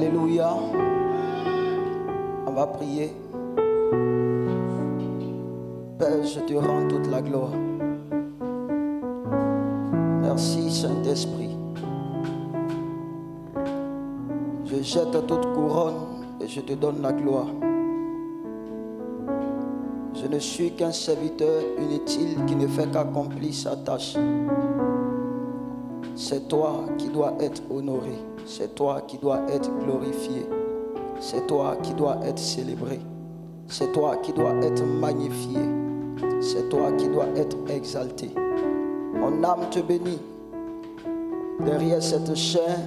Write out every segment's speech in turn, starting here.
Alléluia. On va prier. Père, je te rends toute la gloire. Merci Saint-Esprit. Je jette toute couronne et je te donne la gloire. Je ne suis qu'un serviteur inutile qui ne fait qu'accomplir sa tâche. C'est toi qui dois être honoré. C'est toi qui dois être glorifié. C'est toi qui dois être célébré. C'est toi qui dois être magnifié. C'est toi qui dois être exalté. Mon âme te bénit. Derrière cette chair,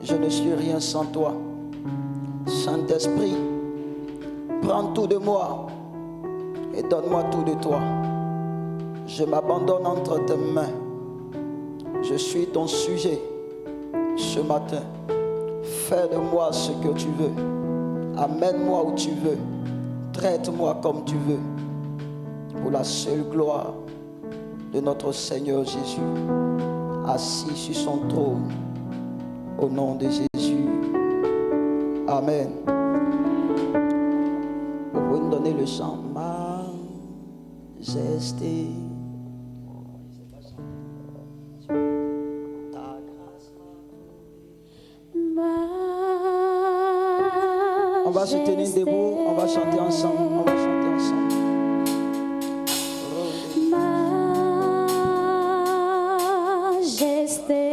je ne suis rien sans toi. Saint-Esprit, prends tout de moi et donne-moi tout de toi. Je m'abandonne entre tes mains. Je suis ton sujet ce matin. Fais de moi ce que tu veux. Amène-moi où tu veux. Traite-moi comme tu veux. Pour la seule gloire de notre Seigneur Jésus, assis sur son trône, au nom de Jésus. Amen. Vous pouvez nous donner le chant Majesté. On va se tenir debout, on va chanter ensemble, on va chanter ensemble. Oh, majesté.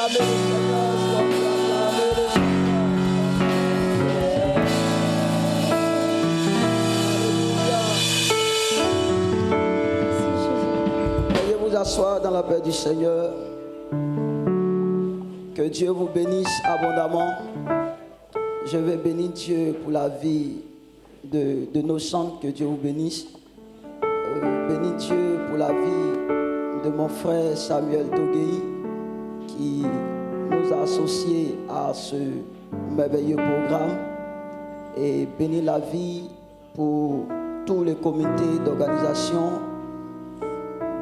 acclamer le Seigneur. Est-ce qu'on peut acclamer le Seigneur? Alléluia. Veuillez vous asseoir dans la paix du Seigneur. Que Dieu vous bénisse abondamment. Je vais bénir Dieu pour la vie de nos chants. Que Dieu vous bénisse. Bénis Dieu pour la vie de mon frère Samuel Toguei qui nous a associés à ce merveilleux programme. Et bénis la vie pour tous les comités d'organisation.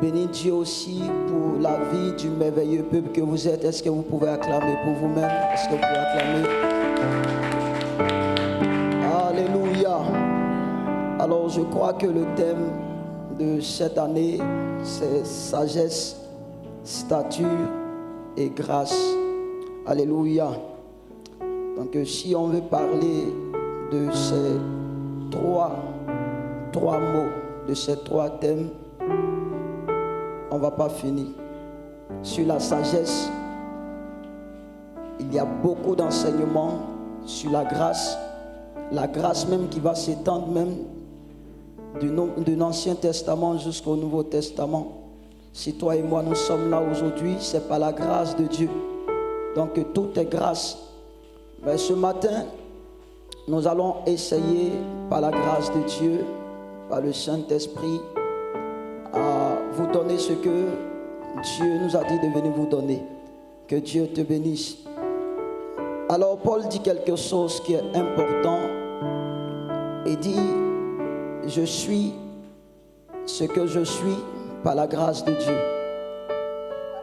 Bénis Dieu aussi pour la vie du merveilleux peuple que vous êtes. Est-ce que vous pouvez acclamer pour vous-même? Est-ce que vous pouvez acclamer? Alléluia. Alors je crois que le thème de cette année, c'est sagesse, stature et grâce. Alléluia. Donc si on veut parler de ces trois mots, de ces trois thèmes, on ne va pas finir. Sur la sagesse, il y a beaucoup d'enseignements. Sur la grâce même qui va s'étendre même de l'Ancien Testament jusqu'au Nouveau Testament. Si toi et moi nous sommes là aujourd'hui, c'est par la grâce de Dieu. Donc tout est grâce. Mais ce matin, nous allons essayer par la grâce de Dieu, par le Saint-Esprit, à vous donner ce que Dieu nous a dit de venir vous donner. Que Dieu te bénisse. Alors Paul dit quelque chose qui est important. Il dit: je suis ce que je suis par la grâce de Dieu.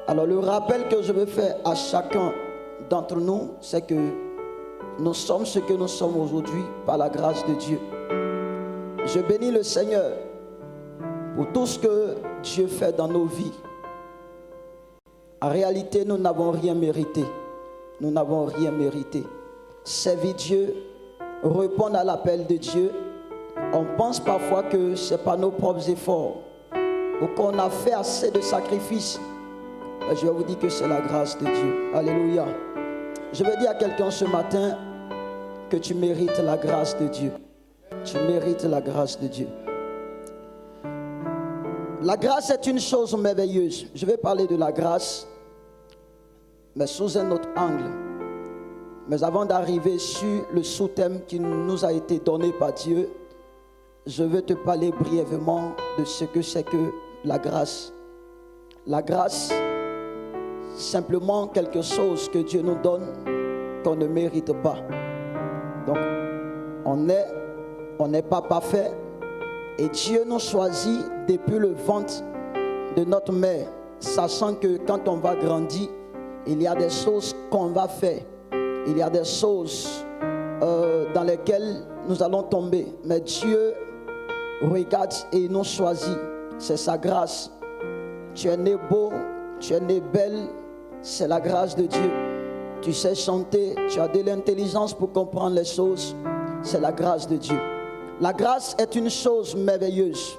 Alors le rappel que je veux faire à chacun d'entre nous, c'est que nous sommes ce que nous sommes aujourd'hui par la grâce de Dieu. Je bénis le Seigneur pour tout ce que Dieu fait dans nos vies. En réalité, nous n'avons rien mérité. Nous n'avons rien mérité. Servir Dieu, répondre à l'appel de Dieu. On pense parfois que ce n'est pas nos propres efforts ou qu'on a fait assez de sacrifices. Mais je vais vous dire que c'est la grâce de Dieu. Alléluia. Je vais dire à quelqu'un ce matin que tu mérites la grâce de Dieu. Tu mérites la grâce de Dieu. La grâce est une chose merveilleuse. Je vais parler de la grâce, mais sous un autre angle. Mais avant d'arriver sur le sous-thème qui nous a été donné par Dieu, je veux te parler brièvement de ce que c'est que la grâce. La grâce, simplement quelque chose que Dieu nous donne qu'on ne mérite pas. Donc, on n'est pas parfait et Dieu nous choisit depuis le ventre de notre mère, sachant que quand on va grandir, il y a des choses qu'on va faire. Il y a des choses dans lesquelles nous allons tomber. Mais Dieu regarde et il nous choisit. C'est sa grâce. Tu es né beau, tu es né belle. C'est la grâce de Dieu. Tu sais chanter, tu as de l'intelligence pour comprendre les choses. C'est la grâce de Dieu. La grâce est une chose merveilleuse.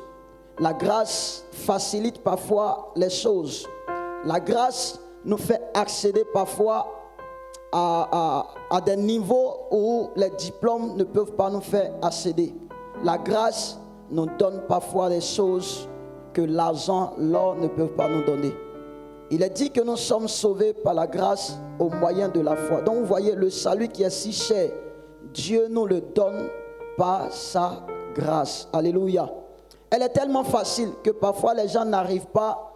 La grâce facilite parfois les choses. La grâce nous fait accéder parfois à des niveaux où les diplômes ne peuvent pas nous faire accéder. La grâce nous donne parfois des choses que l'argent, l'or ne peuvent pas nous donner. Il est dit que nous sommes sauvés par la grâce au moyen de la foi. Donc vous voyez, le salut qui est si cher, Dieu nous le donne par sa grâce. Alléluia. Elle est tellement facile que parfois les gens n'arrivent pas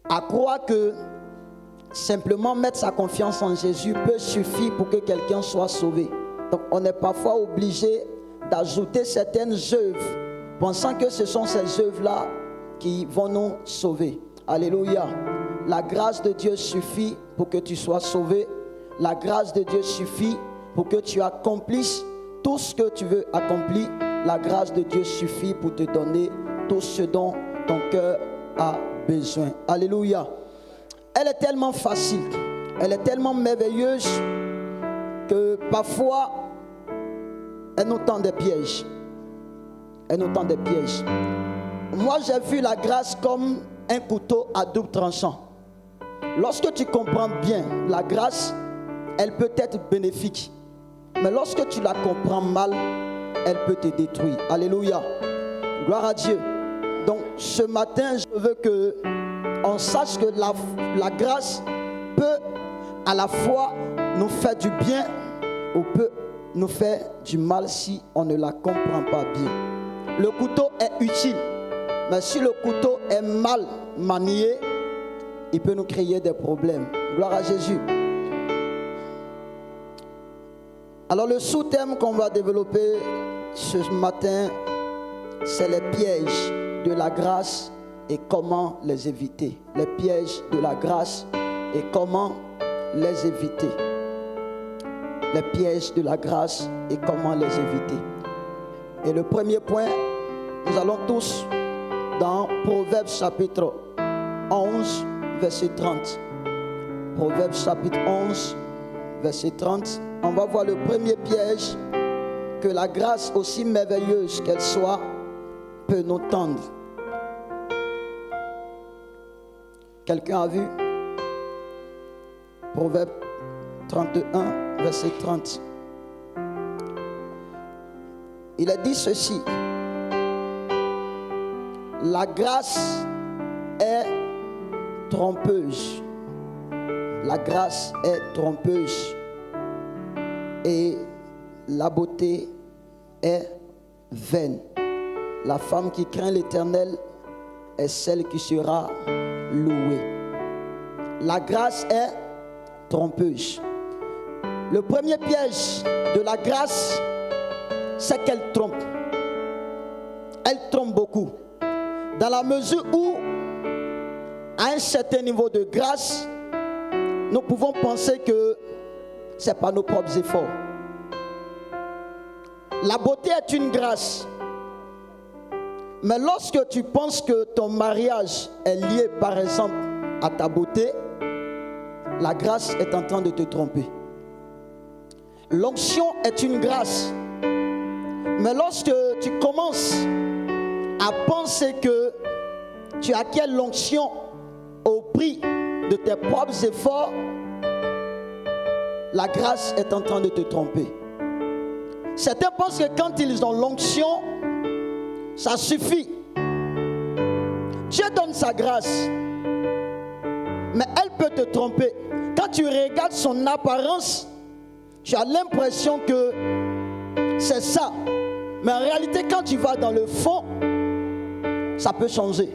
à croire que simplement mettre sa confiance en Jésus peut suffire pour que quelqu'un soit sauvé. Donc on est parfois obligé d'ajouter certaines œuvres, pensant que ce sont ces œuvres-là qui vont nous sauver. Alléluia. La grâce de Dieu suffit pour que tu sois sauvé. La grâce de Dieu suffit pour que tu accomplisses tout ce que tu veux accomplir. La grâce de Dieu suffit pour te donner tout ce dont ton cœur a besoin. Alléluia. Elle est tellement facile, elle est tellement merveilleuse que parfois elle nous tend des pièges. Elle nous tend des pièges. Moi j'ai vu la grâce comme un couteau à double tranchant. Lorsque tu comprends bien la grâce, elle peut être bénéfique. Mais lorsque tu la comprends mal, elle peut te détruire. Alléluia. Gloire à Dieu. Donc ce matin, je veux qu'on sache que la grâce peut à la fois nous faire du bien ou peut nous faire du mal si on ne la comprend pas bien. Le couteau est utile, mais si le couteau est mal manié, il peut nous créer des problèmes. Gloire à Jésus. Alors le sous-thème qu'on va développer ce matin, c'est les pièges de la grâce et comment les éviter. Les pièges de la grâce et comment les éviter. Les pièges de la grâce et comment les éviter. Et le premier point, nous allons tous dans Proverbes chapitre 11, verset 30. Proverbes chapitre 11, verset 30. On va voir le premier piège que la grâce, aussi merveilleuse qu'elle soit, peut nous tendre. Quelqu'un a vu? Proverbe 31, verset 30. Il a dit ceci. La grâce est trompeuse. La grâce est trompeuse. Et la beauté est vaine. La femme qui craint l'Éternel est celle qui sera louée. La grâce est trompeuse. Le premier piège de la grâce, c'est qu'elle trompe. Elle trompe beaucoup. Dans la mesure où, à un certain niveau de grâce, nous pouvons penser que ce n'est pas nos propres efforts. La beauté est une grâce. Mais lorsque tu penses que ton mariage est lié, par exemple, à ta beauté, la grâce est en train de te tromper. L'onction est une grâce. Mais lorsque tu commences à penser que tu acquiers l'onction au prix de tes propres efforts, la grâce est en train de te tromper. Certains pensent que quand ils ont l'onction, ça suffit. Dieu donne sa grâce, mais elle peut te tromper. Quand tu regardes son apparence, tu as l'impression que c'est ça. Mais en réalité, quand tu vas dans le fond, ça peut changer.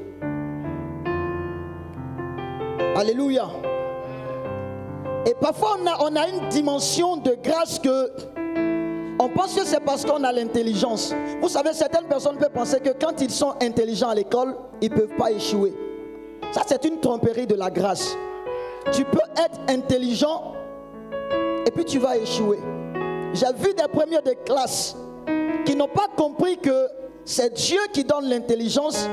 Alléluia. Et parfois, on a une dimension de grâce que on pense que c'est parce qu'on a l'intelligence. Vous savez, certaines personnes peuvent penser que quand ils sont intelligents à l'école, ils ne peuvent pas échouer. Ça, c'est une tromperie de la grâce. Tu peux être intelligent et puis tu vas échouer. J'ai vu des premiers de classe qui n'ont pas compris que c'est Dieu qui donne l'intelligence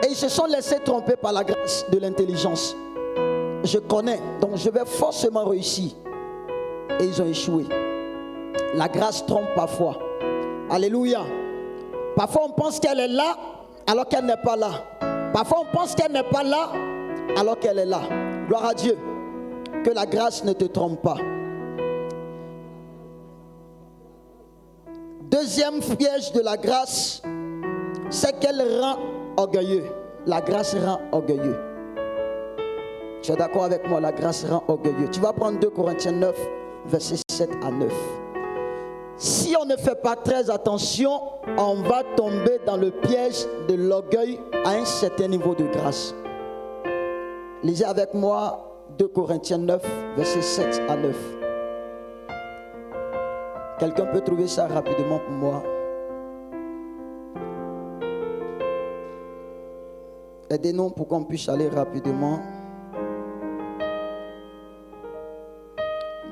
et ils se sont laissés tromper par la grâce de l'intelligence. Je connais, donc je vais forcément réussir. Et ils ont échoué. La grâce trompe parfois. Alléluia. Parfois on pense qu'elle est là alors qu'elle n'est pas là. Parfois on pense qu'elle n'est pas là alors qu'elle est là. Gloire à Dieu. Que la grâce ne te trompe pas. Deuxième piège de la grâce, c'est qu'elle rend orgueilleux. La grâce rend orgueilleux. Tu es d'accord avec moi? La grâce rend orgueilleux. Tu vas prendre 2 Corinthiens 9, versets 7 à 9. Si on ne fait pas très attention, on va tomber dans le piège de l'orgueil à un certain niveau de grâce. Lisez avec moi 2 Corinthiens 9, versets 7 à 9. Quelqu'un peut trouver ça rapidement pour moi? Aidez-nous pour qu'on puisse aller rapidement.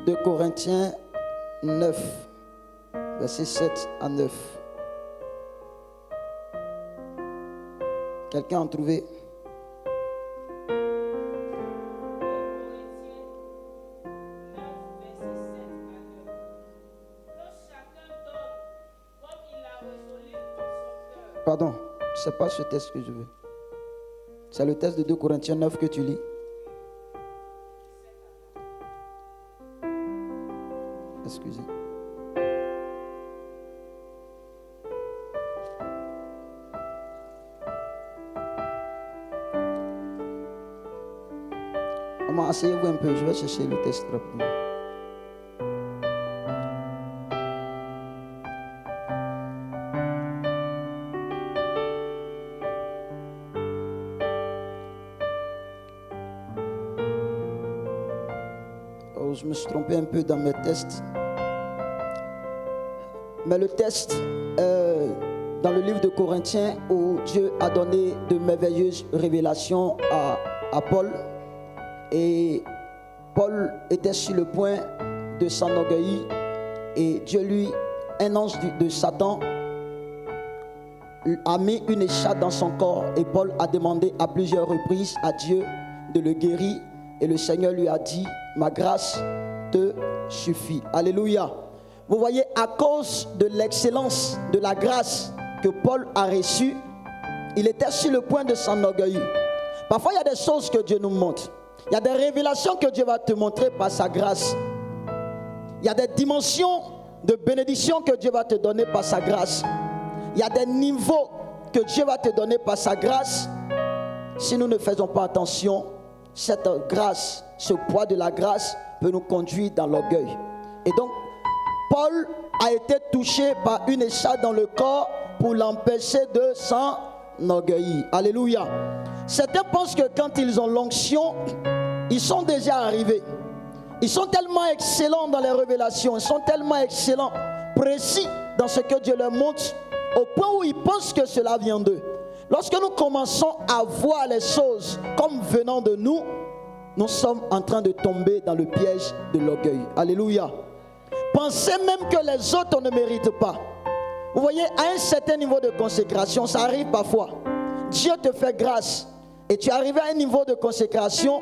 2 Corinthiens 9, versets 7 à 9. Quelqu'un a trouvé? Pardon, ce n'est pas ce texte que je veux. C'est le texte de 2 Corinthiens 9 que tu lis. Excusez. Maman, asseyez-vous un peu, je vais chercher le texte rapidement. Oh, je me suis trompé un peu dans mes tests. Mais le test dans le livre de Corinthiens où Dieu a donné de merveilleuses révélations à Paul. Et Paul était sur le point de s'enorgueillir et Dieu lui, un ange de Satan, a mis une écharpe dans son corps et Paul a demandé à plusieurs reprises à Dieu de le guérir et le Seigneur lui a dit, ma grâce te suffit. Alléluia. Vous voyez, à cause de l'excellence de la grâce que Paul a reçue, il était sur le point de s'enorgueillir. Parfois, il y a des choses que Dieu nous montre. Il y a des révélations que Dieu va te montrer par sa grâce. Il y a des dimensions de bénédiction que Dieu va te donner par sa grâce. Il y a des niveaux que Dieu va te donner par sa grâce. Si nous ne faisons pas attention, cette grâce, ce poids de la grâce peut nous conduire dans l'orgueil. Et donc, Paul a été touché par une écharpe dans le corps pour l'empêcher de s'enorgueillir. Alléluia. Certains pensent que quand ils ont l'onction, ils sont déjà arrivés. Ils sont tellement excellents dans les révélations, ils sont tellement excellents, précis dans ce que Dieu leur montre, au point où ils pensent que cela vient d'eux. Lorsque nous commençons à voir les choses comme venant de nous, nous sommes en train de tomber dans le piège de l'orgueil. Alléluia. Pensez même que les autres ne méritent pas. Vous voyez, à un certain niveau de consécration, ça arrive parfois. Dieu te fait grâce et tu arrives à un niveau de consécration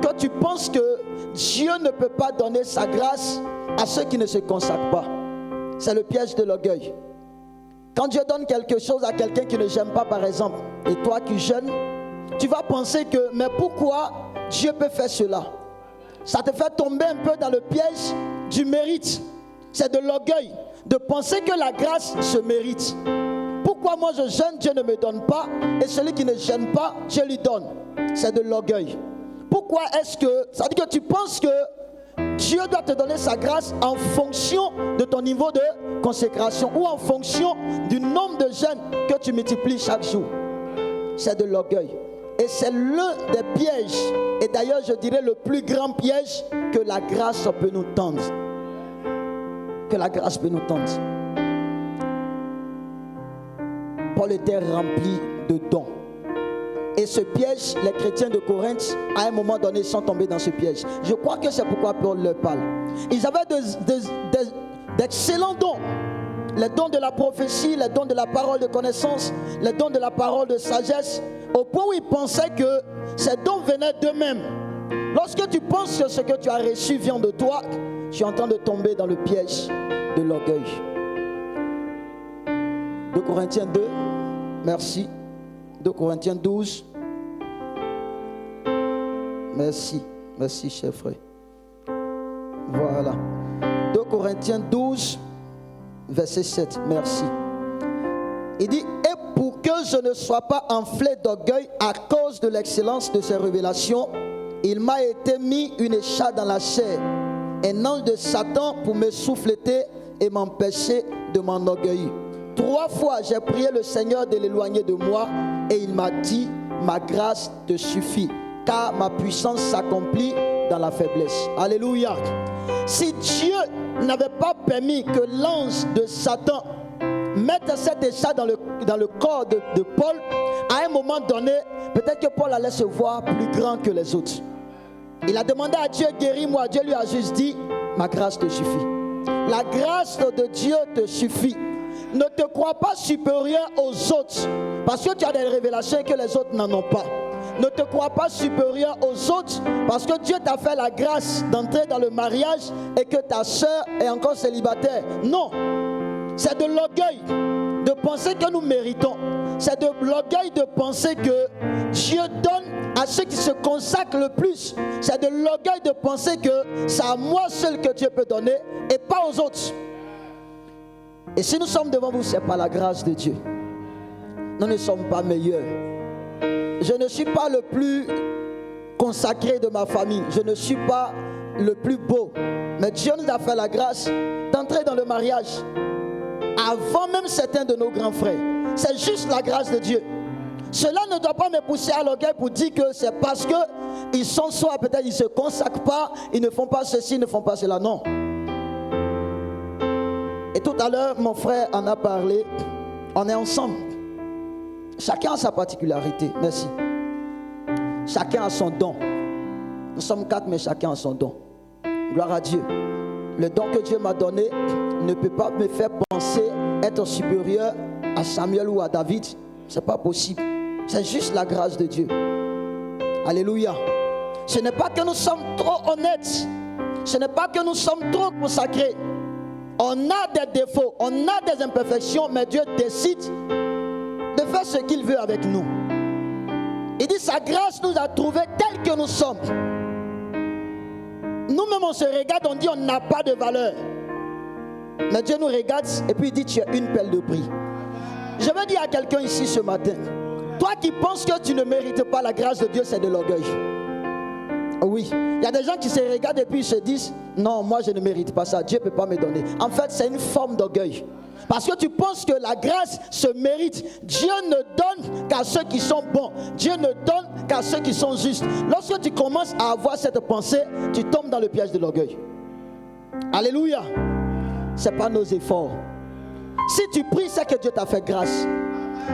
que tu penses que Dieu ne peut pas donner sa grâce à ceux qui ne se consacrent pas. C'est le piège de l'orgueil. Quand Dieu donne quelque chose à quelqu'un qui ne j'aime pas, par exemple, et toi qui jeûnes, tu vas penser que, mais pourquoi Dieu peut faire cela? Ça te fait tomber un peu dans le piège du mérite. C'est de l'orgueil, de penser que la grâce se mérite. Pourquoi moi je jeûne, Dieu ne me donne pas, et celui qui ne jeûne pas, Dieu lui donne. C'est de l'orgueil. Pourquoi est-ce que, ça veut dire que tu penses que Dieu doit te donner sa grâce en fonction de ton niveau de consécration ou en fonction du nombre de jeûnes que tu multiplies chaque jour. C'est de l'orgueil. Et c'est l'un des pièges, et d'ailleurs je dirais le plus grand piège que la grâce peut nous tendre. Que la grâce peut nous tendre. Paul était rempli de dons. Et ce piège, les chrétiens de Corinthe, à un moment donné, sont tombés dans ce piège. Je crois que c'est pourquoi Paul leur parle. Ils avaient d'excellents dons. Les dons de la prophétie, les dons de la parole de connaissance, les dons de la parole de sagesse, au point où ils pensaient que ces dons venaient d'eux-mêmes. Lorsque tu penses que ce que tu as reçu vient de toi, tu es en train de tomber dans le piège de l'orgueil. 2 Corinthiens 2, merci. 2 Corinthiens 12. Merci cher frère. Voilà. 2 Corinthiens 12, verset 7, merci. Il dit, et pour que je ne sois pas enflé d'orgueil à cause de l'excellence de ces révélations, il m'a été mis une écharpe dans la chair, un ange de Satan pour me souffleter et m'empêcher de m'enorgueillir. 3 fois j'ai prié le Seigneur de l'éloigner de moi et il m'a dit, ma grâce te suffit, car ma puissance s'accomplit dans la faiblesse. Alléluia. Si Dieu n'avait pas permis que l'ange de Satan mette cette écharpe dans le corps de Paul, à un moment donné, peut-être que Paul allait se voir plus grand que les autres. Il a demandé à Dieu, guéris-moi. Dieu lui a juste dit, ma grâce te suffit. La grâce de Dieu te suffit. Ne te crois pas supérieur aux autres, parce que tu as des révélations que les autres n'en ont pas. Ne te crois pas supérieur aux autres, parce que Dieu t'a fait la grâce d'entrer dans le mariage et que ta soeur est encore célibataire. Non, c'est de l'orgueil de penser que nous méritons. C'est de l'orgueil de penser que Dieu donne à ceux qui se consacrent le plus. C'est de l'orgueil de penser que c'est à moi seul que Dieu peut donner et pas aux autres. Et si nous sommes devant vous, c'est par la grâce de Dieu. Nous ne sommes pas meilleurs. Je ne suis pas le plus consacré de ma famille. Je ne suis pas le plus beau. Mais Dieu nous a fait la grâce d'entrer dans le mariage avant même certains de nos grands frères. C'est juste la grâce de Dieu. Cela ne doit pas me pousser à l'orgueil pour dire que c'est parce qu'ils sont soit peut-être ils ne se consacrent pas, ils ne font pas ceci, ils ne font pas cela. Non. Et tout à l'heure, mon frère en a parlé. On est ensemble. Chacun a sa particularité. Merci. Chacun a son don. Nous sommes 4, mais chacun a son don. Gloire à Dieu. Le don que Dieu m'a donné ne peut pas me faire penser être supérieur à Samuel ou à David. Ce n'est pas possible. C'est juste la grâce de Dieu. Alléluia. Ce n'est pas que nous sommes trop honnêtes. Ce n'est pas que nous sommes trop consacrés. On a des défauts, on a des imperfections, mais Dieu décide de faire ce qu'il veut avec nous. Il dit sa grâce nous a trouvés tels que nous sommes. Nous-mêmes on se regarde, on dit on n'a pas de valeur. Mais Dieu nous regarde et puis il dit tu es une perle de prix. Je veux dire à quelqu'un ici ce matin, toi qui penses que tu ne mérites pas la grâce de Dieu, c'est de l'orgueil. Oui, il y a des gens qui se regardent et puis ils se disent non, moi je ne mérite pas ça, Dieu ne peut pas me donner. En fait, c'est une forme d'orgueil. Parce que tu penses que la grâce se mérite. Dieu ne donne qu'à ceux qui sont bons. Dieu ne donne qu'à ceux qui sont justes. Lorsque tu commences à avoir cette pensée, tu tombes dans le piège de l'orgueil. Alléluia. Ce n'est pas nos efforts. Si tu pries, c'est que Dieu t'a fait grâce.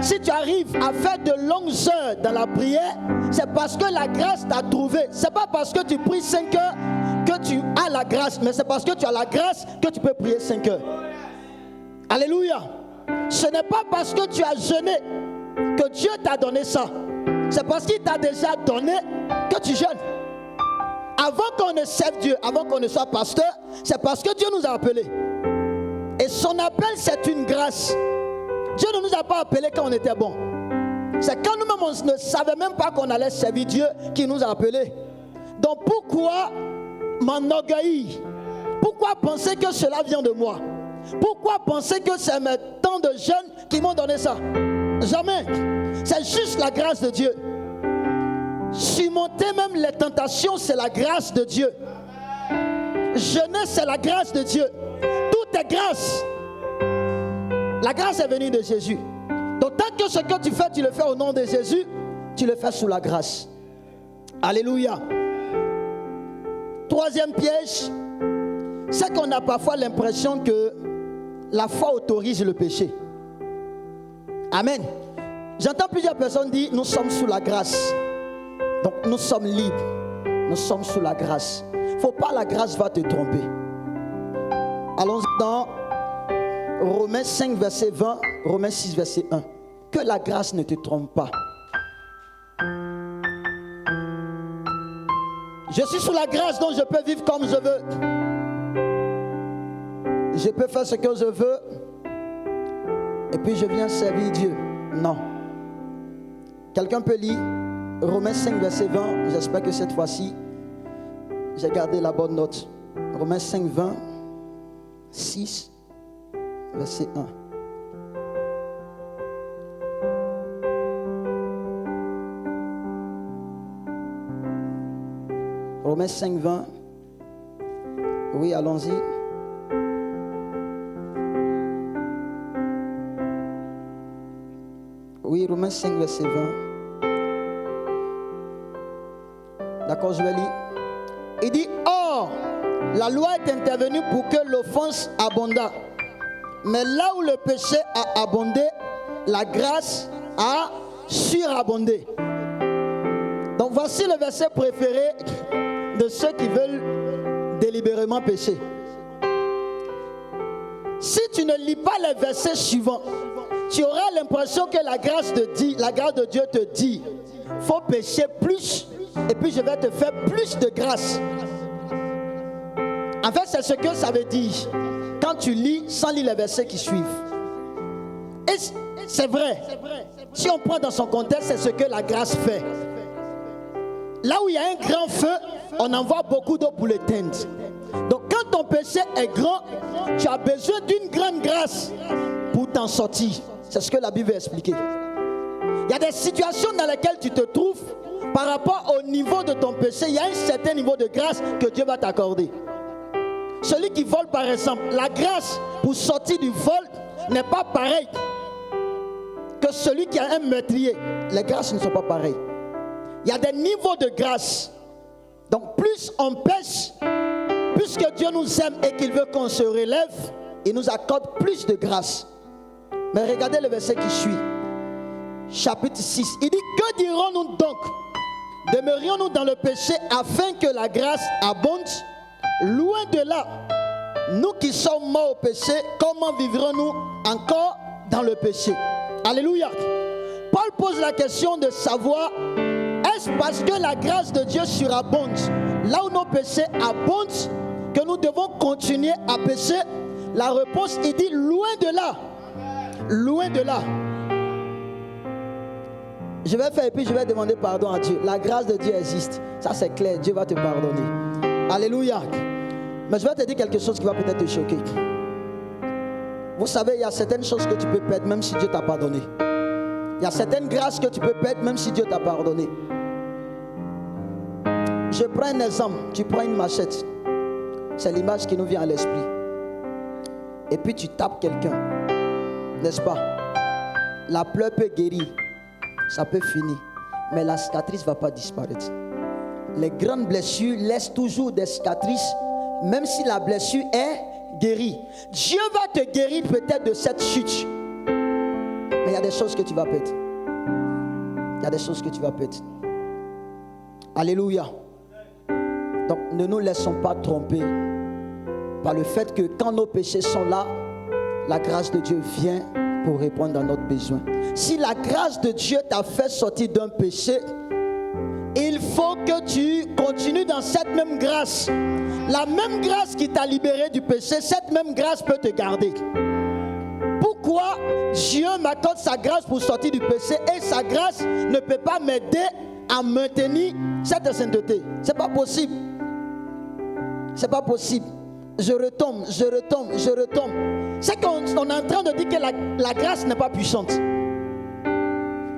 Si tu arrives à faire de longues heures dans la prière, c'est parce que la grâce t'a trouvé. Ce n'est pas parce que tu pries 5 heures que tu as la grâce, mais c'est parce que tu as la grâce que tu peux prier 5 heures. Alléluia. Ce n'est pas parce que tu as jeûné que Dieu t'a donné ça. C'est parce qu'il t'a déjà donné que tu jeûnes. Avant qu'on ne serve Dieu, avant qu'on ne soit pasteur, c'est parce que Dieu nous a appelés. Et son appel, c'est une grâce. Dieu ne nous a pas appelés quand on était bon. C'est quand nous-mêmes on ne savait même pas qu'on allait servir Dieu qui nous a appelés. Donc pourquoi m'enorgueillir? Pourquoi penser que cela vient de moi? Pourquoi penser que c'est mes temps de jeunes qui m'ont donné ça? Jamais. C'est juste la grâce de Dieu. Surmonter même les tentations, c'est la grâce de Dieu. Jeûner, c'est la grâce de Dieu. Tout est grâce. La grâce est venue de Jésus. Donc tant que ce que tu fais, tu le fais au nom de Jésus, tu le fais sous la grâce. Alléluia. Troisième piège, c'est qu'on a parfois l'impression que la foi autorise le péché. Amen. J'entends plusieurs personnes dire, nous sommes sous la grâce. Donc nous sommes libres. Nous sommes sous la grâce. Il ne faut pas la grâce va te tromper. Allons dans Romains 5, verset 20, Romains 6, verset 1. Que la grâce ne te trompe pas. Je suis sous la grâce, donc je peux vivre comme je veux. Je peux faire ce que je veux. Et puis je viens servir Dieu. Non. Quelqu'un peut lire Romains 5, verset 20. J'espère que cette fois-ci, j'ai gardé la bonne note. Romains 5, 20, 6, verset 1. Romains 5, 20. Oui, allons-y. Oui, Romains 5, verset 20. D'accord, je vais lire. Il dit, or, la loi est intervenue pour que l'offense abondât. Mais là où le péché a abondé, la grâce a surabondé. Donc voici le verset préféré de ceux qui veulent délibérément pécher. Si tu ne lis pas les versets suivants, tu auras l'impression que la grâce de Dieu te dit, faut pécher plus, et puis je vais te faire plus de grâce. En fait, c'est ce que ça veut dire quand tu lis sans lire les versets qui suivent. Et c'est vrai. Si on prend dans son contexte, c'est ce que la grâce fait. Là où il y a un grand feu, on envoie beaucoup d'eau pour l'éteindre. Donc quand ton péché est grand, tu as besoin d'une grande grâce pour t'en sortir. C'est ce que la Bible veut expliquer. Il y a des situations dans lesquelles tu te trouves par rapport au niveau de ton péché. Il y a un certain niveau de grâce que Dieu va t'accorder. Celui qui vole par exemple, la grâce pour sortir du vol n'est pas pareille que celui qui a un meurtrier. Les grâces ne sont pas pareilles. Il y a des niveaux de grâce. Donc plus on pêche, plus que Dieu nous aime et qu'il veut qu'on se relève, il nous accorde plus de grâce. Mais regardez le verset qui suit. Chapitre 6. Il dit, que dirons-nous donc? Demeurions-nous dans le péché afin que la grâce abonde? Loin de là. Nous qui sommes morts au péché, comment vivrons-nous encore dans le péché? Alléluia. Paul pose la question de savoir, est-ce parce que la grâce de Dieu surabonde, là où nos péchés abondent, que nous devons continuer à pécher? La réponse, il dit, loin de là. Loin de là. Je vais faire et puis je vais demander pardon à Dieu. La grâce de Dieu existe. Ça c'est clair, Dieu va te pardonner. Alléluia. Mais je vais te dire quelque chose qui va peut-être te choquer. Vous savez, il y a certaines choses que tu peux perdre même si Dieu t'a pardonné. Il y a certaines grâces que tu peux perdre même si Dieu t'a pardonné. Je prends un exemple. Tu prends une machette. C'est l'image qui nous vient à l'esprit. Et puis tu tapes quelqu'un. N'est-ce pas? La plaie peut guérir. Ça peut finir. Mais la cicatrice ne va pas disparaître. Les grandes blessures laissent toujours des cicatrices, même si la blessure est guérie. Dieu va te guérir peut-être de cette chute. Mais il y a des choses que tu vas perdre. Il y a des choses que tu vas perdre. Alléluia. Donc ne nous laissons pas tromper par le fait que quand nos péchés sont là, la grâce de Dieu vient pour répondre à notre besoin. Si la grâce de Dieu t'a fait sortir d'un péché, il faut que tu continues dans cette même grâce. La même grâce qui t'a libéré du péché, cette même grâce peut te garder. Pourquoi Dieu m'accorde sa grâce pour sortir du péché et sa grâce ne peut pas m'aider à maintenir cette sainteté? C'est pas possible. C'est pas possible. Je retombe. C'est qu'on est en train de dire que la grâce n'est pas puissante.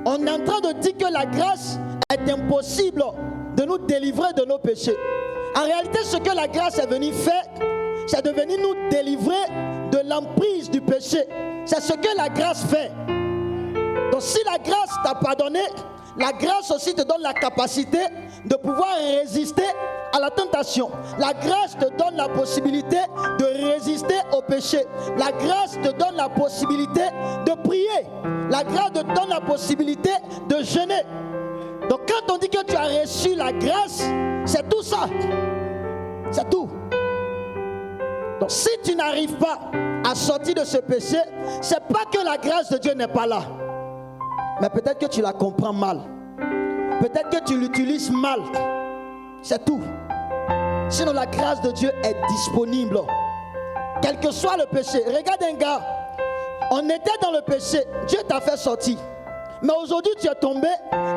On est en train de dire que la grâce est impossible de nous délivrer de nos péchés. En réalité, ce que la grâce est venue faire, c'est de venir nous délivrer de l'emprise du péché. C'est ce que la grâce fait. Donc si la grâce t'a pardonné, la grâce aussi te donne la capacité de pouvoir résister à la tentation. La grâce te donne la possibilité de résister au péché. La grâce te donne la possibilité de prier. La grâce te donne la possibilité de jeûner. Donc quand on dit que tu as reçu la grâce, c'est tout ça. C'est tout. Donc si tu n'arrives pas à sortir de ce péché, c'est pas que la grâce de Dieu n'est pas là. Mais peut-être que tu la comprends mal. Peut-être que tu l'utilises mal. C'est tout. Sinon la grâce de Dieu est disponible. Quel que soit le péché. Regarde un gars. On était dans le péché. Dieu t'a fait sortir. Mais aujourd'hui tu es tombé.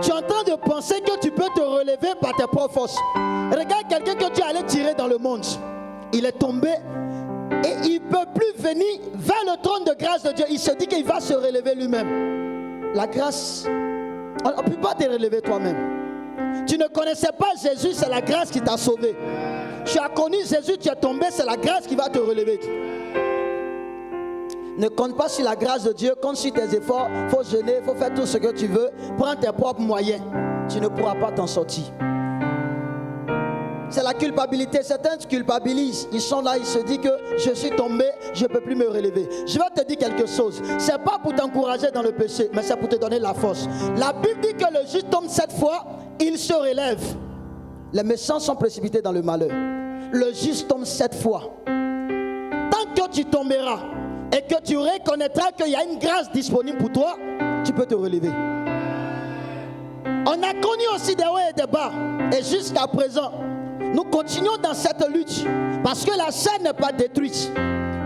Tu es en train de penser que tu peux te relever par tes propres forces. Regarde quelqu'un que Dieu allait tirer dans le monde. Il est tombé. Et il ne peut plus venir vers le trône de grâce de Dieu. Il se dit qu'il va se relever lui-même. La grâce, on ne peut pas te relever toi-même. Tu ne connaissais pas Jésus, c'est la grâce qui t'a sauvé. Tu as connu Jésus, tu es tombé, c'est la grâce qui va te relever. Ne compte pas sur la grâce de Dieu, compte sur tes efforts. Il faut jeûner, il faut faire tout ce que tu veux. Prends tes propres moyens. Tu ne pourras pas t'en sortir. C'est la culpabilité. Certains culpabilisent. Ils sont là, ils se disent que je suis tombé, je ne peux plus me relever. Je vais te dire quelque chose. Ce n'est pas pour t'encourager dans le péché, mais c'est pour te donner la force. La Bible dit que le juste tombe 7 fois, il se relève. Les méchants sont précipités dans le malheur. Le juste tombe 7 fois. Tant que tu tomberas et que tu reconnaîtras qu'il y a une grâce disponible pour toi, tu peux te relever. On a connu aussi des hauts et des bas. Et jusqu'à présent, nous continuons dans cette lutte parce que la chaîne n'est pas détruite.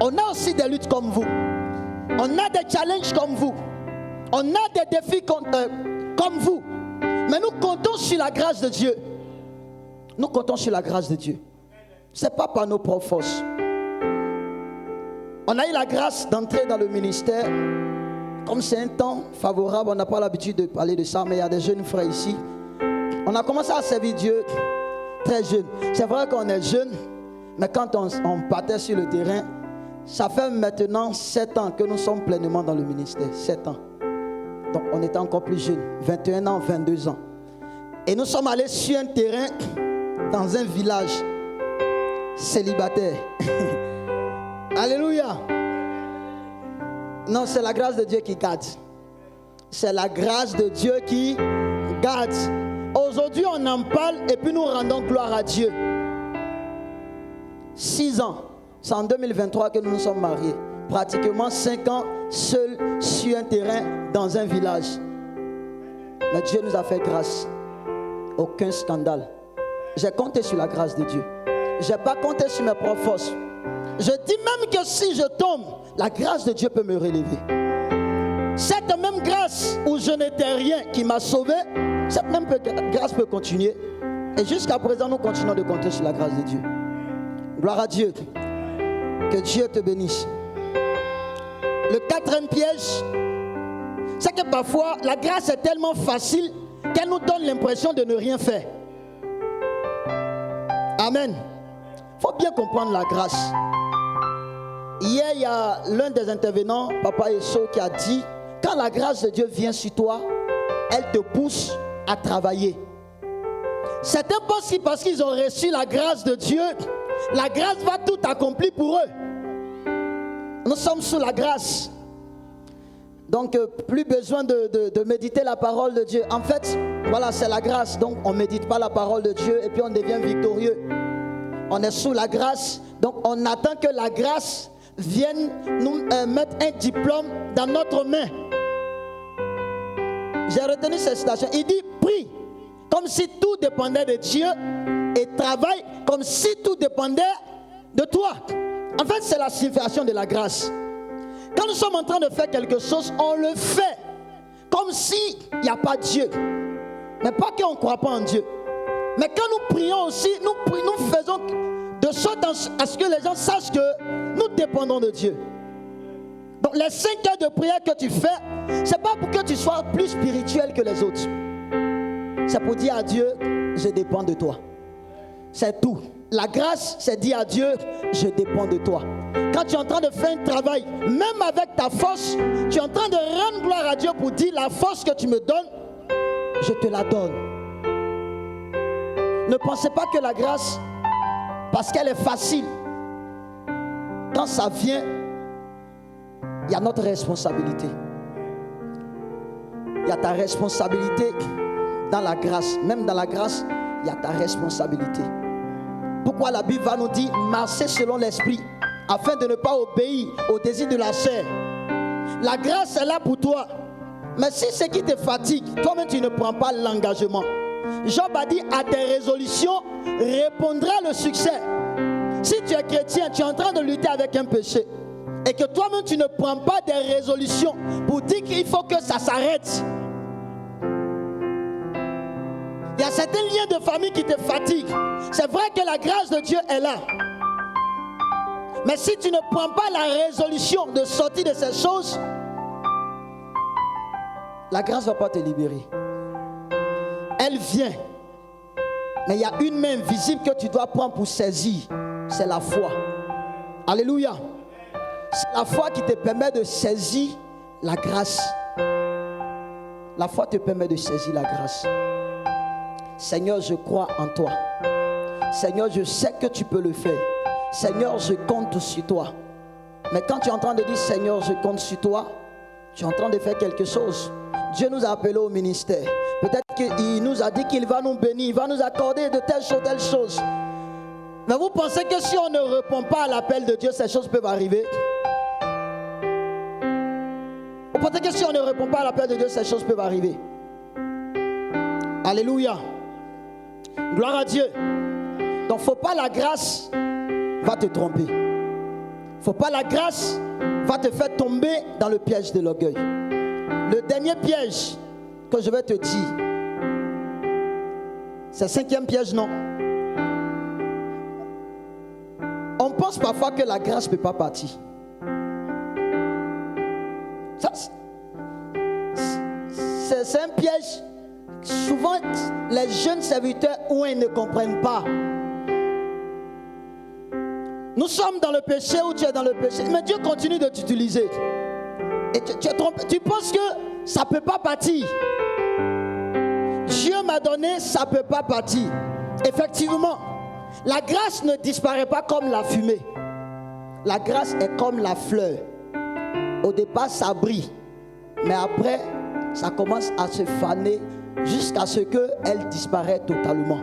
On a aussi des luttes comme vous. On a des challenges comme vous. On a des défis comme vous. Mais nous comptons sur la grâce de Dieu. Nous comptons sur la grâce de Dieu. Ce n'est pas par nos propres forces. On a eu la grâce d'entrer dans le ministère. Comme c'est un temps favorable, on n'a pas l'habitude de parler de ça, mais il y a des jeunes frères ici. On a commencé à servir Dieu très jeune. C'est vrai qu'on est jeune, mais quand on partait sur le terrain, ça fait maintenant 7 ans que nous sommes pleinement dans le ministère. 7 ans. Donc on était encore plus jeunes, 21 ans, 22 ans. Et nous sommes allés sur un terrain dans un village célibataire. Alléluia. Non, c'est la grâce de Dieu qui garde. C'est la grâce de Dieu qui garde. Aujourd'hui, on en parle et puis nous rendons gloire à Dieu. 6 ans. C'est en 2023 que nous nous sommes mariés. Pratiquement 5 ans seuls sur un terrain dans un village. Mais Dieu nous a fait grâce. Aucun scandale. J'ai compté sur la grâce de Dieu. Je n'ai pas compté sur mes propres forces. Je dis même que si je tombe, la grâce de Dieu peut me relever. Cette même grâce où je n'étais rien qui m'a sauvé, cette même grâce peut continuer. Et jusqu'à présent, nous continuons de compter sur la grâce de Dieu. Gloire à Dieu. Que Dieu te bénisse. Le 4e piège, c'est que parfois, la grâce est tellement facile qu'elle nous donne l'impression de ne rien faire. Amen. Il faut bien comprendre la grâce. Hier, il y a l'un des intervenants, Papa Esso, qui a dit, quand la grâce de Dieu vient sur toi, elle te pousse à travailler. Certains pensent que parce qu'ils ont reçu la grâce de Dieu, la grâce va tout accomplir pour eux. Nous sommes sous la grâce. Donc, plus besoin de méditer la parole de Dieu. En fait, voilà, c'est la grâce. Donc, on ne médite pas la parole de Dieu et puis on devient victorieux. On est sous la grâce. Donc, on attend que la grâce vienne nous mettre un diplôme dans notre main. J'ai retenu cette citation. Il dit, prie comme si tout dépendait de Dieu et travaille comme si tout dépendait de toi. En fait, c'est la signification de la grâce. Quand nous sommes en train de faire quelque chose, on le fait comme s'il n'y a pas Dieu. Mais pas qu'on ne croit pas en Dieu. Mais quand nous prions aussi, nous faisons de sorte à ce que les gens sachent que nous dépendons de Dieu. Donc les 5 heures de prière que tu fais, ce n'est pas pour que tu sois plus spirituel que les autres. C'est pour dire à Dieu, je dépends de toi. C'est tout. La grâce, c'est dire à Dieu, je dépends de toi. Quand tu es en train de faire un travail, même avec ta force, tu es en train de rendre gloire à Dieu pour dire, la force que tu me donnes, je te la donne. Ne pensez pas que la grâce, parce qu'elle est facile, quand ça vient, il y a notre responsabilité. Il y a ta responsabilité dans la grâce. Même dans la grâce, il y a ta responsabilité. Pourquoi la Bible va nous dire marcher selon l'esprit, afin de ne pas obéir au désir de la chair. La grâce est là pour toi. Mais si ce qui te fatigue, toi-même tu ne prends pas l'engagement. Job a dit, à tes résolutions répondra le succès. Si tu es chrétien, tu es en train de lutter avec un péché, et que toi-même tu ne prends pas des résolutions pour dire qu'il faut que ça s'arrête. Il y a certains liens de famille qui te fatiguent. C'est vrai que la grâce de Dieu est là. Mais si tu ne prends pas la résolution de sortir de ces choses, la grâce ne va pas te libérer. Elle vient. Mais il y a une main visible que tu dois prendre pour saisir. C'est la foi. Alléluia. C'est la foi qui te permet de saisir la grâce. La foi te permet de saisir la grâce. Seigneur, je crois en toi. Seigneur, je sais que tu peux le faire. Seigneur, je compte sur toi. Mais quand tu es en train de dire Seigneur, je compte sur toi, tu es en train de faire quelque chose. Dieu nous a appelés au ministère. Peut-être qu'il nous a dit qu'il va nous bénir, il va nous accorder de telles choses. Mais vous pensez que si on ne répond pas à l'appel de Dieu, ces choses peuvent arriver? Vous pensez que si on ne répond pas à l'appel de Dieu, ces choses peuvent arriver? Alléluia. Gloire à Dieu. Donc, faut pas la grâce va te tromper. Faut pas, la grâce va te faire tomber dans le piège de l'orgueil. Le dernier piège que je vais te dire, c'est le 5e piège, non? On pense parfois que la grâce ne peut pas partir. C'est un piège. Souvent, les jeunes serviteurs, ils ne comprennent pas. Nous sommes dans le péché ou tu es dans le péché, mais Dieu continue de t'utiliser. Et tu es trompé. Tu penses que ça ne peut pas partir. Dieu m'a donné, ça ne peut pas partir. Effectivement, la grâce ne disparaît pas comme la fumée. La grâce est comme la fleur. Au départ, ça brille. Mais après, ça commence à se faner jusqu'à ce qu'elle disparaisse totalement.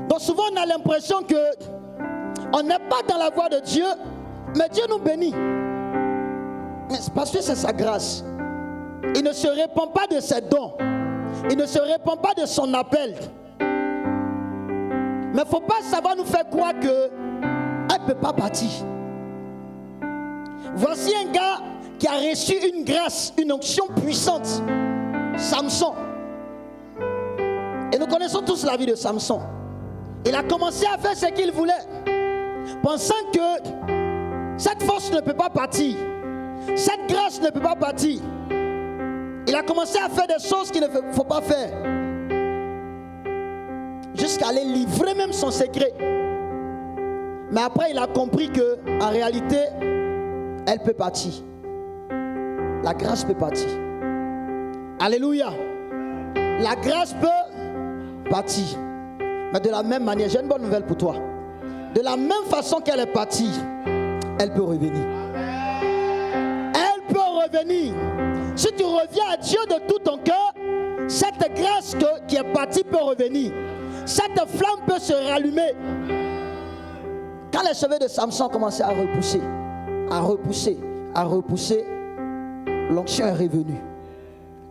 Donc souvent, on a l'impression que on n'est pas dans la voie de Dieu, mais Dieu nous bénit. Mais c'est parce que c'est sa grâce. Il ne se répand pas de ses dons. Il ne se répand pas de son appel. Mais il ne faut pas savoir nous faire croire qu'elle ne peut pas partir. Voici un gars qui a reçu une grâce, une onction puissante. Samson. Et nous connaissons tous la vie de Samson. Il a commencé à faire ce qu'il voulait, pensant que cette force ne peut pas partir. Cette grâce ne peut pas partir. Il a commencé à faire des choses qu'il ne faut pas faire. Jusqu'à aller livrer même son secret. Mais après, il a compris qu'en réalité, elle peut partir. La grâce peut partir. Alléluia. La grâce peut partir. Mais de la même manière, j'ai une bonne nouvelle pour toi. De la même façon qu'elle est partie, elle peut revenir. Elle peut revenir. Si tu reviens à Dieu de tout ton cœur, cette grâce qui est partie peut revenir. Cette flamme peut se rallumer. Quand les cheveux de Samson commençaient à repousser, l'onction est revenue.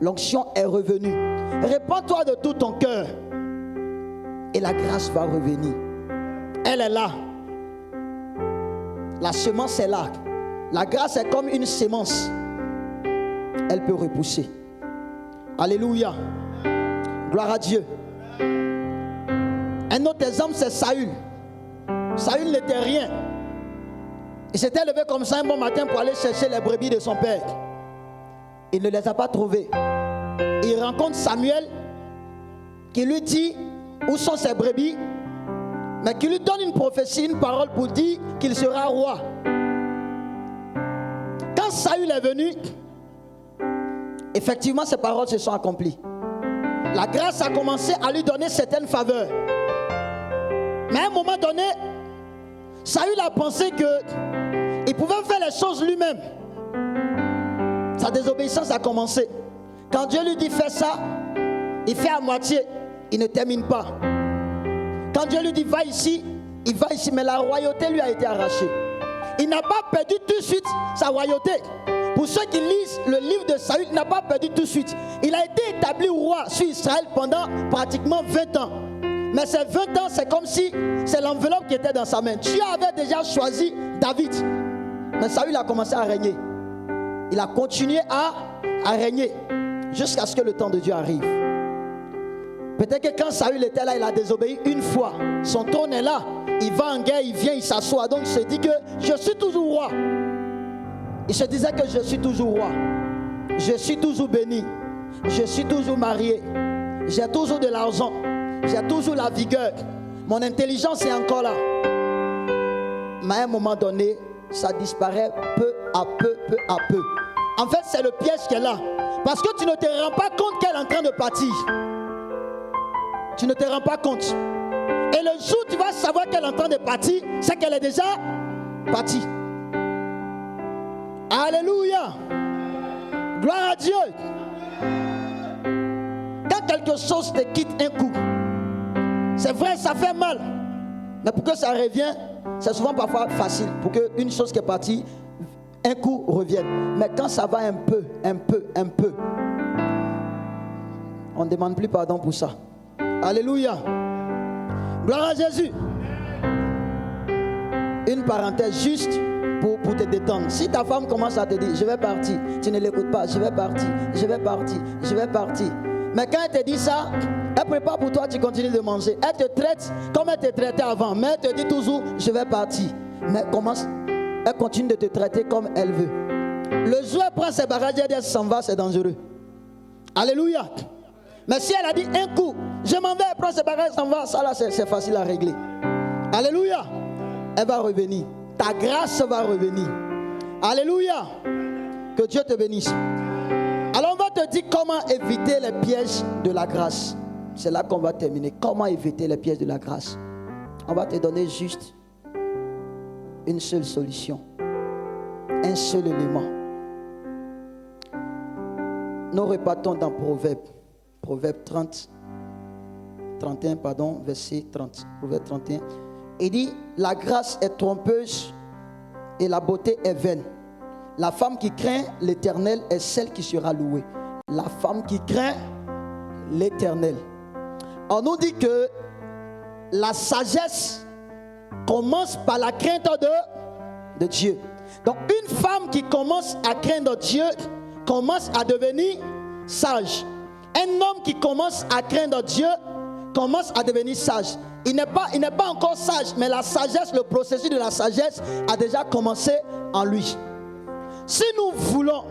L'onction est revenue. Répands-toi de tout ton cœur et la grâce va revenir. Elle est là. La semence est là. La grâce est comme une semence. Elle peut repousser. Alléluia. Gloire à Dieu. Un autre exemple, c'est Saül. Saül n'était rien. Il s'était levé comme ça un bon matin pour aller chercher les brebis de son père. Il ne les a pas trouvées. Il rencontre Samuel qui lui dit où sont ses brebis, mais qui lui donne une prophétie, une parole pour dire qu'il sera roi. Quand Saül est venu, effectivement ses paroles se sont accomplies. La grâce a commencé à lui donner certaines faveurs. Mais à un moment donné, Saül a pensé qu'il pouvait faire les choses lui-même. Sa désobéissance a commencé. Quand Dieu lui dit fais ça, il fait à moitié, il ne termine pas. Quand Dieu lui dit va ici, il va ici, mais la royauté lui a été arrachée. Il n'a pas perdu tout de suite sa royauté. Pour ceux qui lisent le livre de Saül, il n'a pas perdu tout de suite. Il a été établi roi sur Israël pendant pratiquement 20 ans. Mais ces 20 ans, c'est comme si c'est l'enveloppe qui était dans sa main. Dieu avait déjà choisi David. Mais Saül a commencé à régner. Il a continué à régner jusqu'à ce que le temps de Dieu arrive. Peut-être que quand Saül était là, il a désobéi une fois. Son trône est là. Il va en guerre, il vient, il s'assoit. Donc il se dit que je suis toujours roi. Il se disait que je suis toujours roi. Je suis toujours béni. Je suis toujours marié. J'ai toujours de l'argent. J'ai toujours la vigueur. Mon intelligence est encore là. Mais à un moment donné, ça disparaît peu à peu, peu à peu. En fait, c'est le piège qui est là. Parce que tu ne te rends pas compte qu'elle est en train de partir. Tu ne te rends pas compte. Et le jour où tu vas savoir qu'elle est en train de partir, c'est qu'elle est déjà partie. Alléluia. Gloire à Dieu. Quand quelque chose te quitte un coup, c'est vrai, ça fait mal. Mais pour que ça revienne, c'est souvent parfois facile. Pour qu'une chose qui est partie, un coup revienne. Mais quand ça va un peu, on ne demande plus pardon pour ça. Alléluia. Gloire à Jésus. Une une parenthèse juste pour te détendre. Si ta femme commence à te dire, je vais partir, tu ne l'écoutes pas, je vais partir, je vais partir, je vais partir. Mais quand elle te dit ça, elle prépare pour toi, tu continues de manger. Elle te traite comme elle te traitait avant, mais elle te dit toujours, je vais partir. Mais elle continue de te traiter comme elle veut. Le jour où elle prend ses bagages et elle s'en va, c'est dangereux. Alléluia. Mais si elle a dit un coup, je m'en vais, elle prend ses bagages et s'en va, ça là c'est facile à régler. Alléluia. Elle va revenir. Ta grâce va revenir. Alléluia. Que Dieu te bénisse. Alors on va te dire comment éviter les pièges de la grâce. C'est là qu'on va terminer. Comment éviter les pièges de la grâce. On va te donner juste une seule solution. Un seul élément. Nous repartons dans Proverbe 31, verset 30. Proverbe 31. Il dit, la grâce est trompeuse et la beauté est vaine. La femme qui craint l'Éternel est celle qui sera louée. La femme qui craint l'Éternel. On nous dit que la sagesse commence par la crainte de Dieu. Donc une femme qui commence à craindre Dieu commence à devenir sage. Un homme qui commence à craindre Dieu commence à devenir sage. Il n'est pas encore sage, mais la sagesse, le processus de la sagesse a déjà commencé en lui. Si nous voulons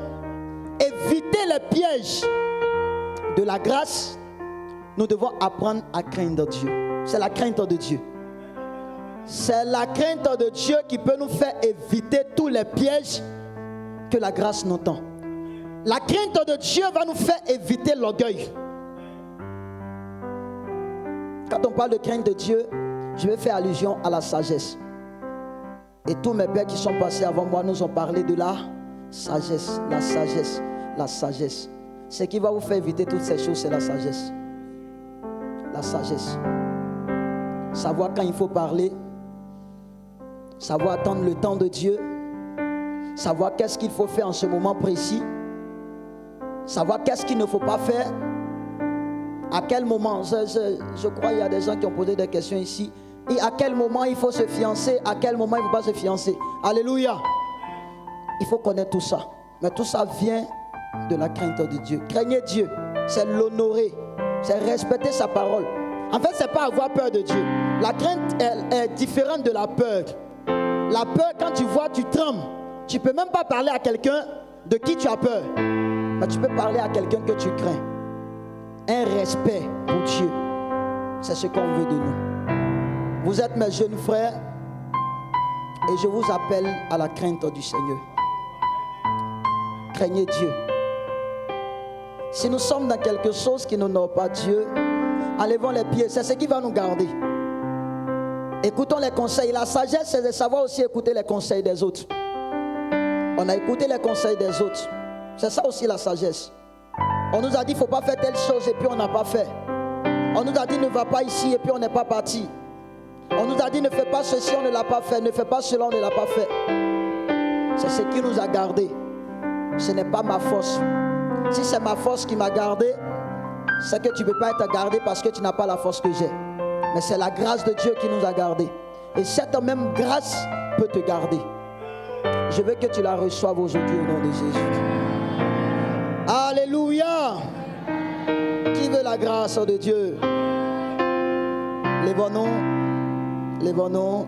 éviter les pièges de la grâce, nous devons apprendre à craindre Dieu. C'est la crainte de Dieu. C'est la crainte de Dieu qui peut nous faire éviter tous les pièges que la grâce nous tend. La crainte de Dieu va nous faire éviter l'orgueil. Quand on parle de crainte de Dieu, je vais faire allusion à la sagesse. Et tous mes pères qui sont passés avant moi nous ont parlé de la sagesse, la sagesse, la sagesse. Ce qui va vous faire éviter toutes ces choses, c'est la sagesse. La sagesse. Savoir quand il faut parler, savoir attendre le temps de Dieu, savoir qu'est-ce qu'il faut faire en ce moment précis, savoir qu'est-ce qu'il ne faut pas faire, à quel moment, je crois qu'il y a des gens qui ont posé des questions ici, et à quel moment il faut se fiancer, à quel moment il ne faut pas se fiancer. Alléluia. Il faut connaître tout ça. Mais tout ça vient de la crainte de Dieu. Craignez Dieu, c'est l'honorer, c'est respecter sa parole. En fait, ce n'est pas avoir peur de Dieu. La crainte est différente de la peur. La peur, quand tu vois, tu trembles. Tu ne peux même pas parler à quelqu'un de qui tu as peur. Mais tu peux parler à quelqu'un que tu crains. Un respect pour Dieu. C'est ce qu'on veut de nous. Vous êtes mes jeunes frères et je vous appelle à la crainte du Seigneur. Craignez Dieu. Si nous sommes dans quelque chose qui n'honore pas Dieu, enlevons les pieds. C'est ce qui va nous garder. Écoutons les conseils. La sagesse, c'est de savoir aussi écouter les conseils des autres. On a écouté les conseils des autres. C'est ça aussi la sagesse. On nous a dit, il ne faut pas faire telle chose et puis on n'a pas fait. On nous a dit, ne va pas ici et puis on n'est pas parti. On nous a dit, ne fais pas ceci, on ne l'a pas fait. Ne fais pas cela, on ne l'a pas fait. C'est ce qui nous a gardés. Ce n'est pas ma force. Si c'est ma force qui m'a gardé, c'est que tu ne peux pas être gardé parce que tu n'as pas la force que j'ai. Mais c'est la grâce de Dieu qui nous a gardés. Et cette même grâce peut te garder. Je veux que tu la reçoives aujourd'hui au nom de Jésus. Alléluia. Qui veut la grâce de Dieu? Lèvons-nous. Lèvons-nous.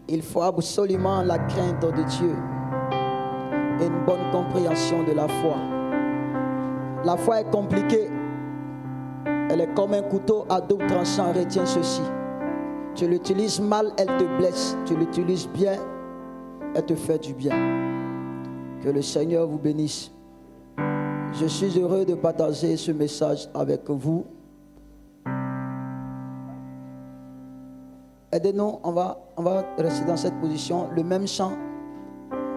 Il faut absolument la crainte de Dieu et une bonne compréhension de la foi. La foi est compliquée. Elle est comme un couteau à double tranchant. Retiens ceci. Tu l'utilises mal, elle te blesse. Tu l'utilises bien, elle te fait du bien. Que le Seigneur vous bénisse. Je suis heureux de partager ce message avec vous. Aidez-nous, on va rester dans cette position. Le même chant.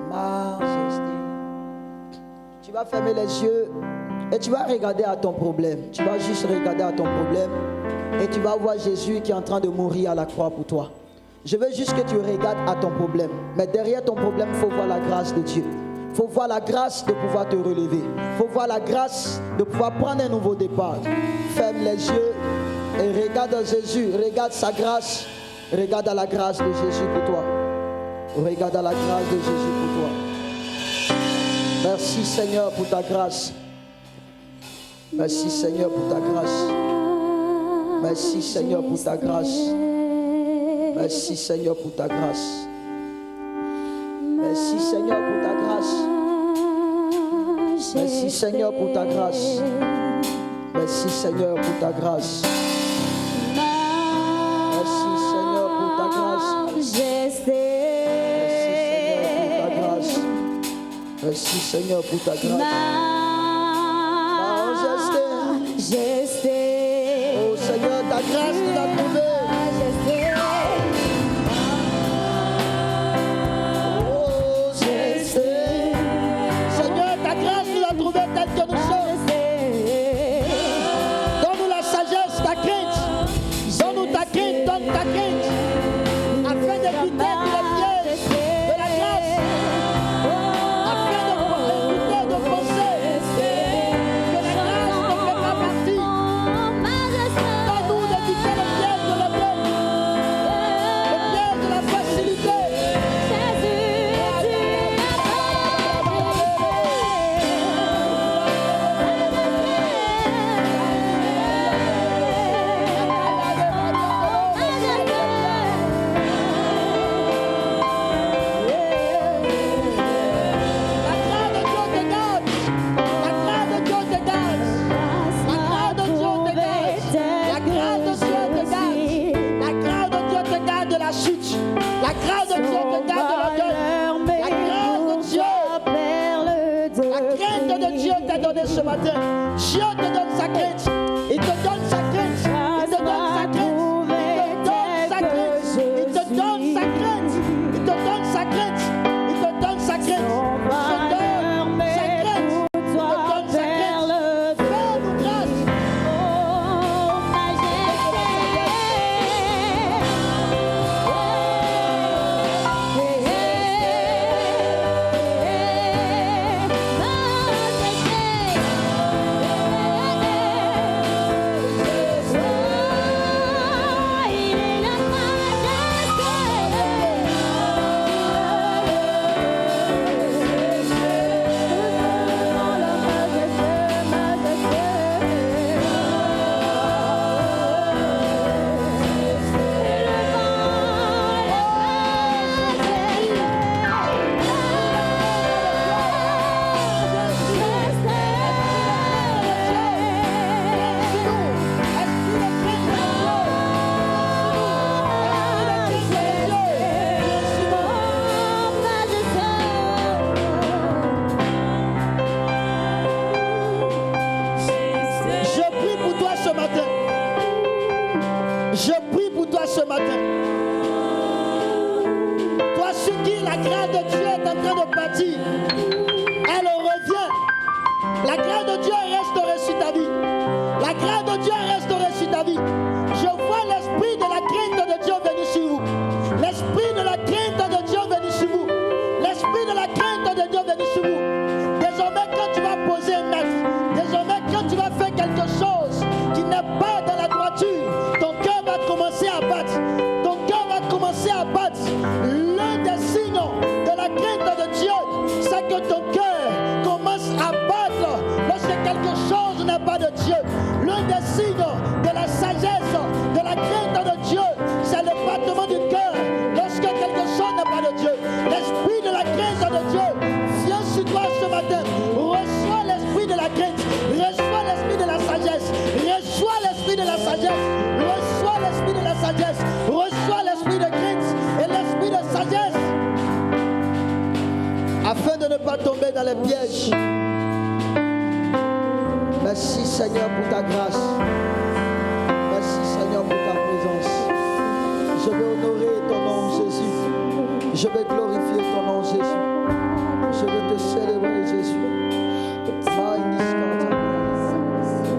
Majesté. Tu vas fermer les yeux et tu vas regarder à ton problème. Tu vas juste regarder à ton problème et tu vas voir Jésus qui est en train de mourir à la croix pour toi. Je veux juste que tu regardes à ton problème. Mais derrière ton problème, il faut voir la grâce de Dieu. Il faut voir la grâce de pouvoir te relever. Il faut voir la grâce de pouvoir prendre un nouveau départ. Ferme les yeux et regarde Jésus. Regarde sa grâce. Regarde à la grâce de Jésus pour toi. Regarde à la grâce de Jésus pour toi. Merci Seigneur pour ta grâce. Merci Seigneur pour ta grâce. Merci Seigneur pour ta grâce. Merci Seigneur pour ta grâce. Merci Seigneur pour ta grâce. Merci Seigneur pour ta grâce. Merci Seigneur pour ta grâce. Merci Seigneur pour ta grâce. Merci Seigneur pour ta grâce. Majesté. Oh Seigneur, ta grâce nous a trouvés. Ce matin, Dieu te donne sa crainte. Il te donne sa crainte. Il te donne sa crainte. Il te donne sa crainte. Il te donne sa crainte. Il te donne sa crainte. Il te donne sa crainte. Il te donne sa crainte. Il te donne sa crainte. Fais-nous grâce. Je prie pour toi ce matin. Toi, sur qui la grâce de Dieu est en train de bâtir, elle revient. La grâce de Dieu est restaurée sur ta vie. La grâce de Dieu est restaurée sur ta vie. Je vois l'esprit de la crainte de Dieu venir sur vous. L'esprit de la crainte de Dieu venir sur vous. L'esprit de la crainte de Dieu venir sur vous. Désormais, quand tu vas poser un acte, désormais, quand tu vas faire quelque chose qui n'est pas dans la droiture, ton cœur va commencer à battre. Ton cœur va commencer à battre. L'un des signes de la crainte de Dieu, c'est que ton cœur commence à battre lorsque quelque chose n'est pas de Dieu. L'un des signes de la sagesse, de la crainte de Dieu, c'est le battement du cœur lorsque quelque chose n'est pas de Dieu. L'esprit de la crainte de Dieu vient sur toi ce matin. Reçois l'esprit de la crainte. Reçois l'esprit de la sagesse. Reçois l'esprit de la sagesse. Reçois l'esprit de la sagesse. Reçois l'esprit de crainte et l'esprit de sagesse, afin de ne pas tomber dans les pièges. Merci Seigneur pour ta grâce. Merci Seigneur pour ta présence. Je vais honorer ton nom Jésus. Je vais glorifier ton nom Jésus. Je vais te célébrer Jésus.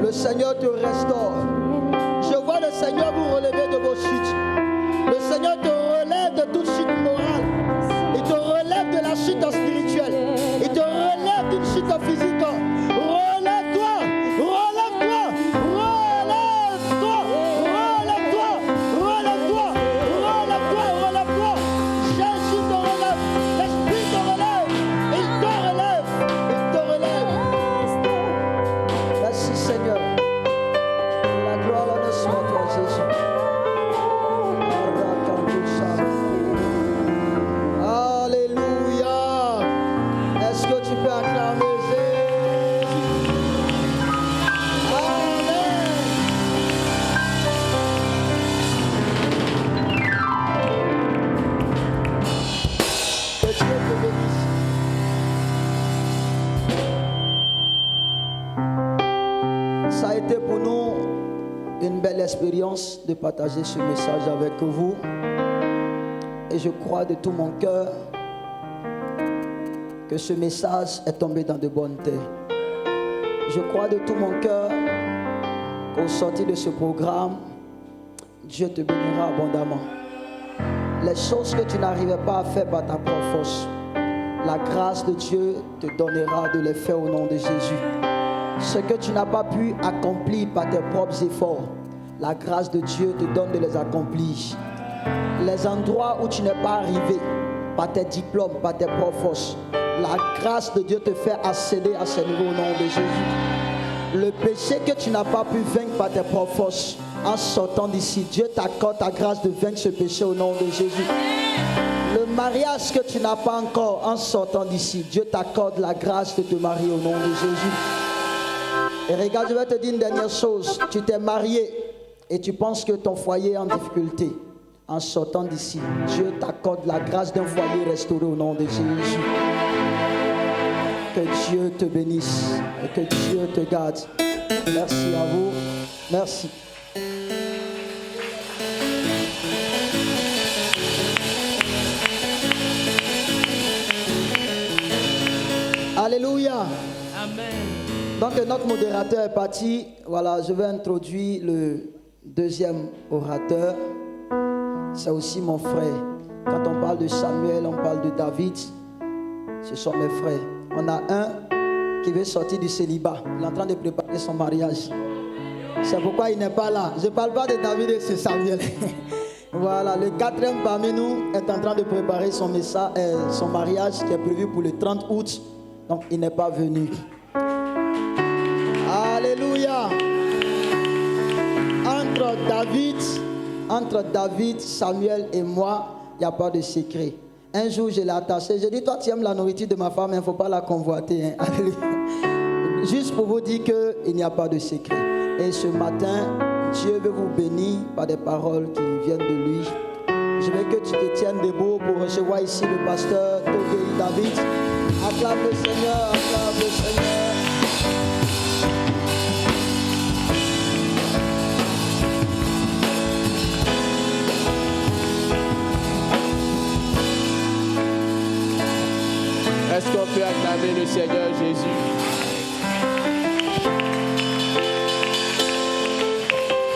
Le Seigneur te restaure. Je vois le Seigneur vous relever de vos chutes. Le Seigneur te relève de toute chute morale. Il te relève de la chute spirituelle. Il te relève d'une chute physique. Relève-toi. Relève-toi. Relève-toi. Relève-toi. Relève-toi. belle expérience de partager ce message avec vous. Et je crois de tout mon cœur que ce message est tombé dans de bonnes terres. Je crois de tout mon cœur qu'au sortir de ce programme, Dieu te bénira abondamment. Les choses que tu n'arrivais pas à faire par ta propre force, la grâce de Dieu te donnera de les faire au nom de Jésus. Ce que tu n'as pas pu accomplir par tes propres efforts, la grâce de Dieu te donne de les accomplir. Les endroits où tu n'es pas arrivé par tes diplômes, par tes propres forces, la grâce de Dieu te fait accéder à ce niveau au nom de Jésus. Le péché que tu n'as pas pu vaincre par tes propres forces, en sortant d'ici, Dieu t'accorde ta grâce de vaincre ce péché au nom de Jésus. Le mariage que tu n'as pas encore, en sortant d'ici, Dieu t'accorde la grâce de te marier au nom de Jésus. Et regarde, je vais te dire une dernière chose. Tu t'es marié et tu penses que ton foyer est en difficulté. En sortant d'ici, Dieu t'accorde la grâce d'un foyer restauré au nom de Jésus. Que Dieu te bénisse et que Dieu te garde. Merci à vous. Merci. Alléluia. Amen. Donc notre modérateur est parti. Voilà, je vais introduire le deuxième orateur. C'est aussi mon frère. Quand on parle de Samuel, on parle de David. Ce sont mes frères. On a un qui veut sortir du célibat. Il est en train de préparer son mariage. C'est pourquoi il n'est pas là. Je ne parle pas de David et de Samuel. Voilà, le quatrième parmi nous est en train de préparer son mariage qui est prévu pour le 30 août. Donc il n'est pas venu. Alléluia. Entre David, Samuel et moi, il n'y a pas de secret. Un jour, je l'ai attaché. J'ai dit, toi, tu aimes la nourriture de ma femme, il ne faut pas la convoiter. Hein. Juste pour vous dire qu'il n'y a pas de secret. Et ce matin, Dieu veut vous bénir par des paroles qui viennent de lui. Je veux que tu te tiennes debout pour recevoir ici le pasteur Togei David. Acclame le Seigneur, acclame le Seigneur. Est-ce qu'on peut acclamer le Seigneur Jésus?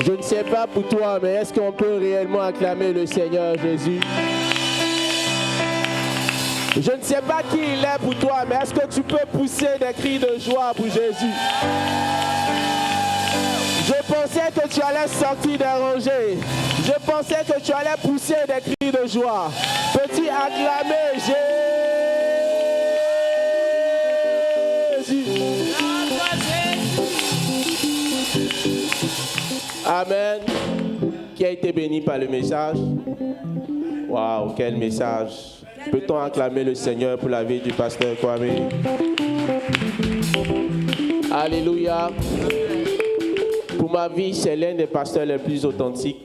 Je ne sais pas pour toi, mais est-ce qu'on peut réellement acclamer le Seigneur Jésus? Je ne sais pas qui il est pour toi, mais est-ce que tu peux pousser des cris de joie pour Jésus? Je pensais que tu allais sortir des rangées. Je pensais que tu allais pousser des cris de joie. Peux-tu acclamer Jésus? Amen. Qui a été béni par le message? Waouh, quel message! Peut-on acclamer le Seigneur pour la vie du pasteur Kwame? Alléluia. Pour ma vie, c'est l'un des pasteurs les plus authentiques.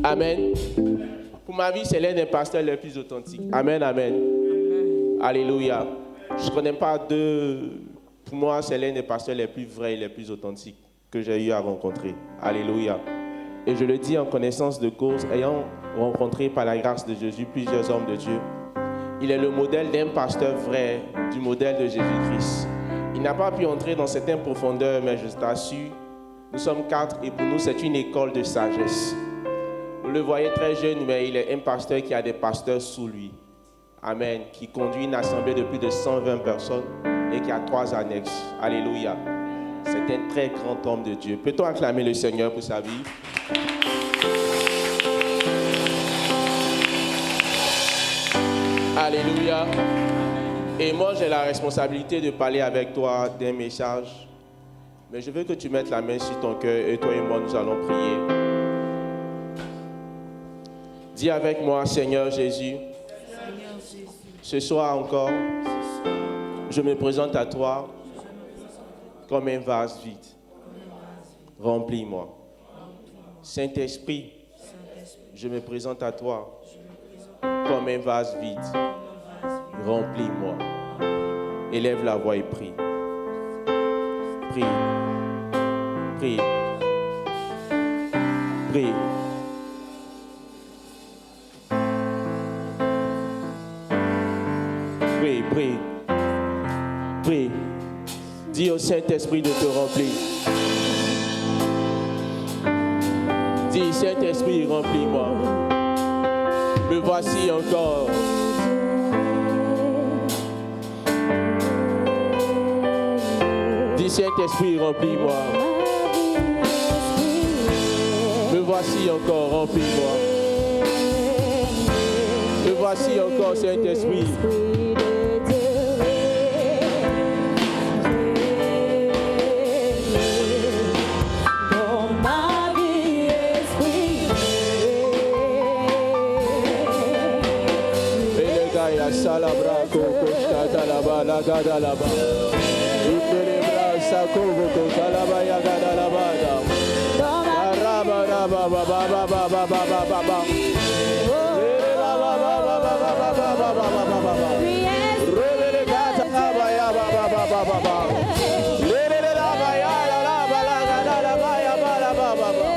Amen. Pour ma vie, c'est l'un des pasteurs les plus authentiques. Amen, amen. Alléluia. Je ne connais pas deux. Pour moi, c'est l'un des pasteurs les plus vrais et les plus authentiques que j'ai eu à rencontrer. Alléluia. Et je le dis en connaissance de cause, ayant rencontré par la grâce de Jésus plusieurs hommes de Dieu. Il est le modèle d'un pasteur vrai, du modèle de Jésus-Christ. Il n'a pas pu entrer dans certaines profondeurs, mais je t'assure, nous sommes 4 et pour nous, c'est une école de sagesse. Vous le voyez très jeune, mais il est un pasteur qui a des pasteurs sous lui. Amen. Qui conduit une assemblée de plus de 120 personnes et qui a 3 annexes. Alléluia. C'est un très grand homme de Dieu. Peut-on acclamer le Seigneur pour sa vie? Alléluia. Et moi, j'ai la responsabilité de parler avec toi d'un message. Mais je veux que tu mettes la main sur ton cœur et toi et moi, nous allons prier. Dis avec moi, Seigneur Jésus, ce soir encore, je me présente à toi comme un vase vide. Remplis-moi. Saint-Esprit, je me présente à toi comme un vase vide. Remplis-moi. élève la voix et prie. Prie. Prie. Prie. Prie, prie. Prie. Dis au Saint-Esprit de te remplir. Dis, Saint-Esprit, remplis-moi. Me voici encore. Dis, Saint-Esprit, remplis-moi. Me voici encore, remplis-moi. Me voici encore, Saint-Esprit. Salabra coco chata la ba la gada la ba. Ibelebra sako coco salaba ya gada la ba da. Araba raba ba ba ba ba ba ba ba ba ba. Ba ba ba ba ba ba ba ba ba ba ba ba ba. Rebele gata ba ya ba ba ba ba ba ba. Lele la ba ya la ba la gada la ba ya ba la ba ba ba.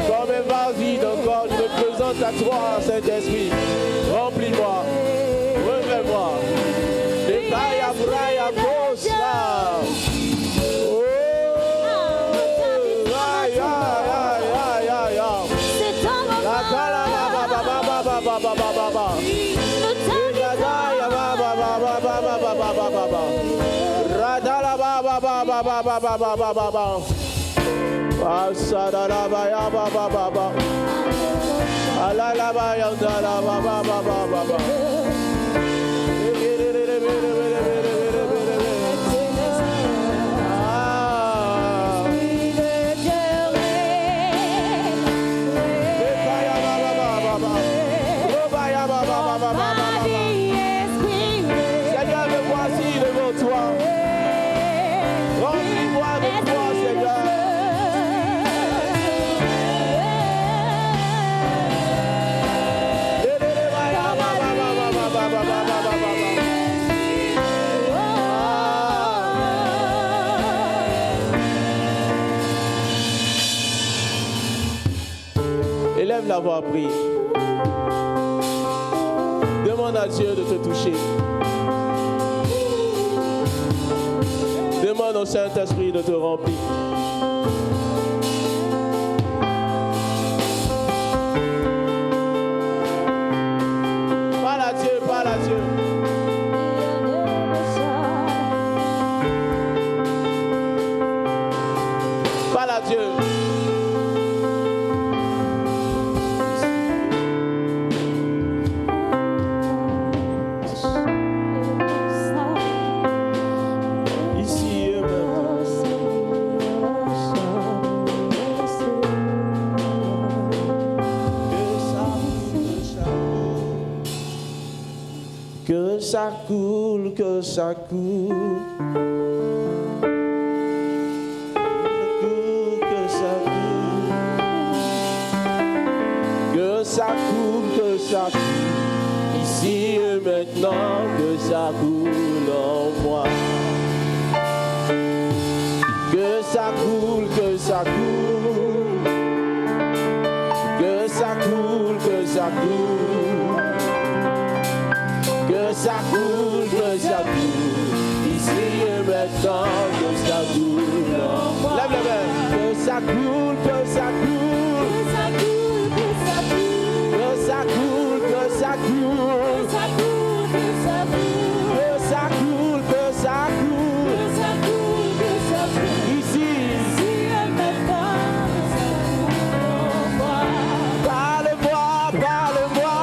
Comme vas-y donc je me présente à toi Saint-Esprit. Remplis-moi. Moi, les Kaya Braya Bosa. Oh, aïe, aïe, aïe, aïe, aïe. La Kala Baba Baba Baba Baba Baba. Radala Baba Baba Baba Baba Baba. Asadala Baya Baba Baba. Alala Baya Dala Baba Baba Baba. Élève la voix, prie. Demande à Dieu de te toucher. Demande au Saint-Esprit de te remplir. Parle à Dieu, parle à Dieu. Parle à Dieu. Que ça coule, que ça coule. Que ça coule. Que ça coule, que ça coule. Ici et maintenant, que ça coule en moi. Que ça coule, que ça coule. Que ça coule, que ça coule. Que ça coule, ici et maintenant, que ça coule en moi. Lève les mains. Que ça coule, que ça coule. Que ça coule, que ça coule. Que ça coule, que ça coule. Que ça coule, que ça coule. Que ça coule, que ça coule. Que ça coule, que ça coule. Ici et maintenant, que ça coule en moi. Parle-moi, parle-moi.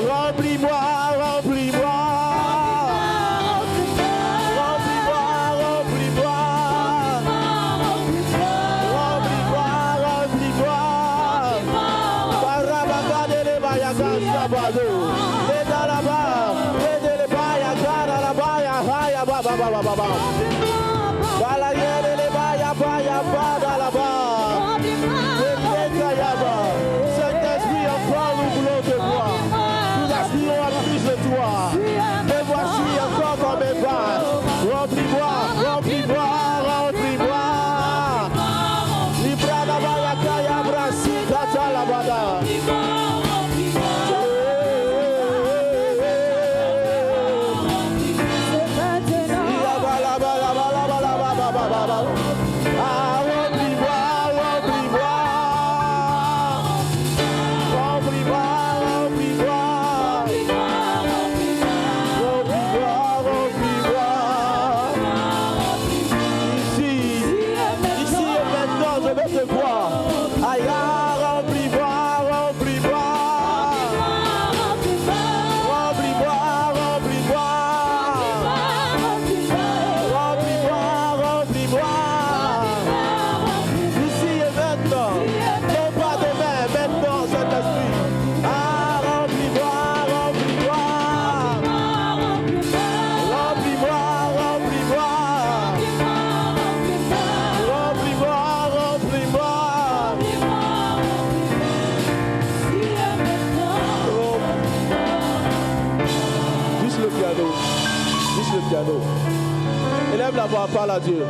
Remplis-moi, remplis-moi. Remplis-moi, remplis-moi. Remplis-moi, remplis-moi. Parabakadele bayaga sabado. Leda là-bas, leda bayaga là-bas, ya haya baba baba baba. Balayele le baya baya baba là-bas. Saint-Esprit, encore nous voulons te voir. Nous aspirons à plus de toi. Me voici encore comme mes pas. Remplis-moi, remplis-moi, remplis-moi. Libra la bayaka ya brasi kata la bada. Élève la voix, parle à Dieu.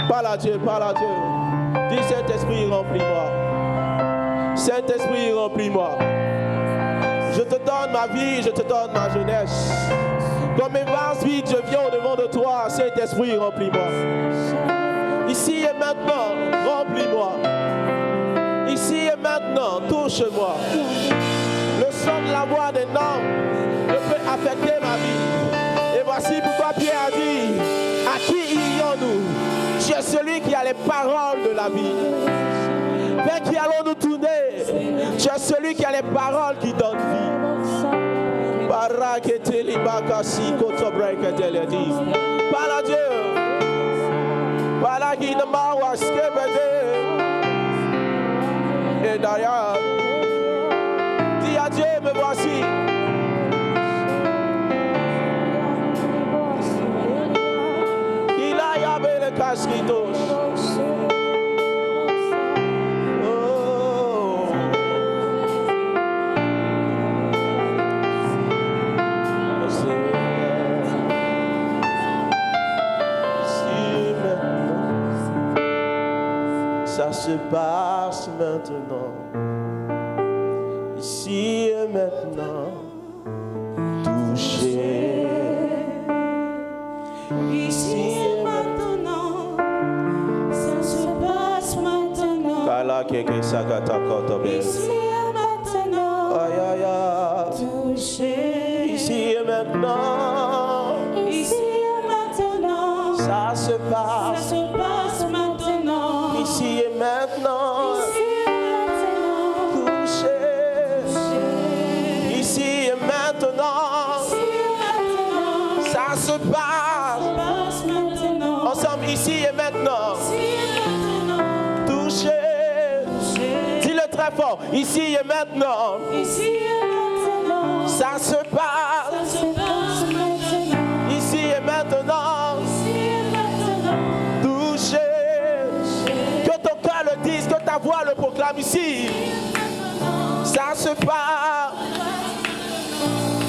Parle à Dieu, parle à Dieu. Dis Saint-Esprit, remplis-moi. Saint-Esprit, remplis-moi. Je te donne ma vie, je te donne ma jeunesse. Comme mes vases vides, je viens au-devant de toi. Saint-Esprit, remplis-moi. Ici et maintenant, remplis-moi. Ici et maintenant, touche-moi. Le son de la voix des noms ne peut affecter ma vie. Et voici pourquoi Pierre a dit, à qui irions-nous? Tu es celui qui a les paroles de la vie. Vers qui allons-nous tourner? Tu es celui qui a les paroles qui donnent vie. Parle à Dieu. Parle à qui ne m'a et d'ailleurs, dis à Dieu, me voici. Casquitos. Oh. Ça se passe maintenant. Ici et maintenant. maintenant. Toucher. Ici et maintenant, ça se passe maintenant. Kala keke sagata kotobe. Ici et maintenant, Aïe aïe aïe. toucher. Ici et maintenant. Ici et maintenant, Ça se ça passe. se passe maintenant. Ici et maintenant. Ici et maintenant, Toucher. Ici et maintenant. ici et maintenant, Ça se passe. passe maintenant. Ensemble, ici et maintenant. Ici et maintenant, Toucher. Dis-le très fort. Ici et maintenant. ici et maintenant, Ça se passe. ça se passe maintenant. Ici et maintenant. Ici et maintenant, Toucher. Que ton cœur le dise, que ta voix le proclame ici. Ça se passe.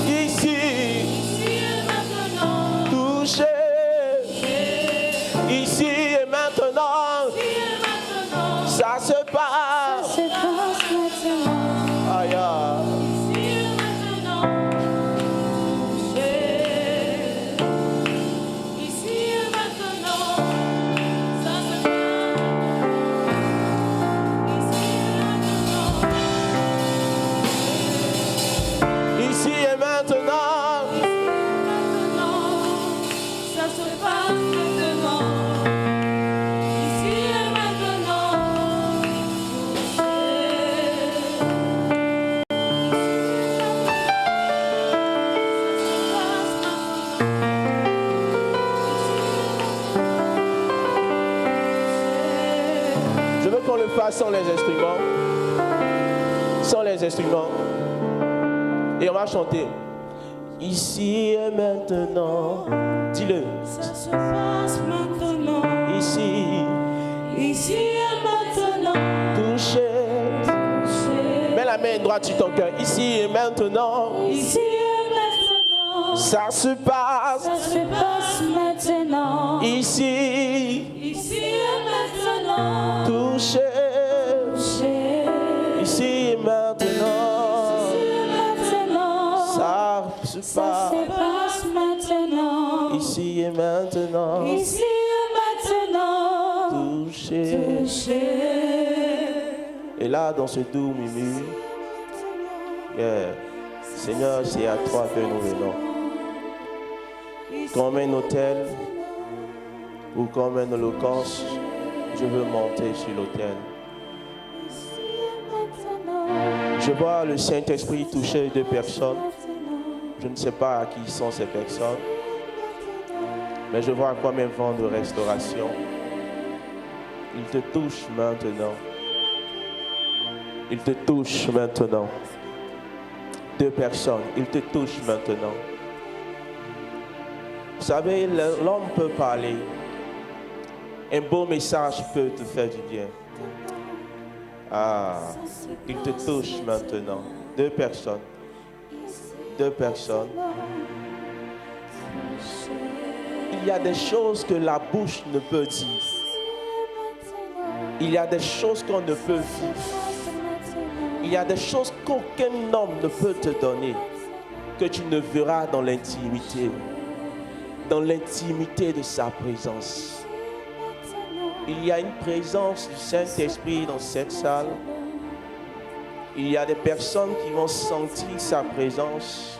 Ici. Toucher. Ici et maintenant. Ça se passe. se passe maintenant. Aïe, aïe. Ici et maintenant. Ça se passe maintenant. Ici et maintenant. Je veux qu'on le fasse sans les instruments. Sans les instruments. Et on va chanter. Ici et maintenant. Dis-le. Ça se passe maintenant. Ici. Ici et maintenant. Toucher. Mets la main droite sur ton cœur. Ici et maintenant. Ici et maintenant. Ça se passe. Ça se passe maintenant. Ici. Ici et maintenant. Toucher. Ici et maintenant. Ça se Ça passe. se passe maintenant. Ici et maintenant. Ici et maintenant. Toucher. Et là, dans ce doux murmure, yeah. Seigneur, c'est à toi que nous venons. Comme un autel ou comme un holocauste, je veux monter sur l'autel. Je vois le Saint-Esprit toucher deux personnes. Je ne sais pas qui sont ces personnes, mais je vois comme un vent de restauration. Il te touche maintenant. Il te touche maintenant. Deux personnes, il te touche maintenant. Vous savez, l'homme peut parler. Un beau message peut te faire du bien. Ah, il te touche maintenant. Deux personnes. Deux personnes. Il y a des choses que la bouche ne peut dire. Il y a des choses qu'on ne peut vivre. Il y a des choses qu'aucun homme ne peut te donner, que tu ne verras dans l'intimité. Dans l'intimité de sa présence. Il y a une présence du Saint-Esprit dans cette salle. Il y a des personnes qui vont sentir sa présence.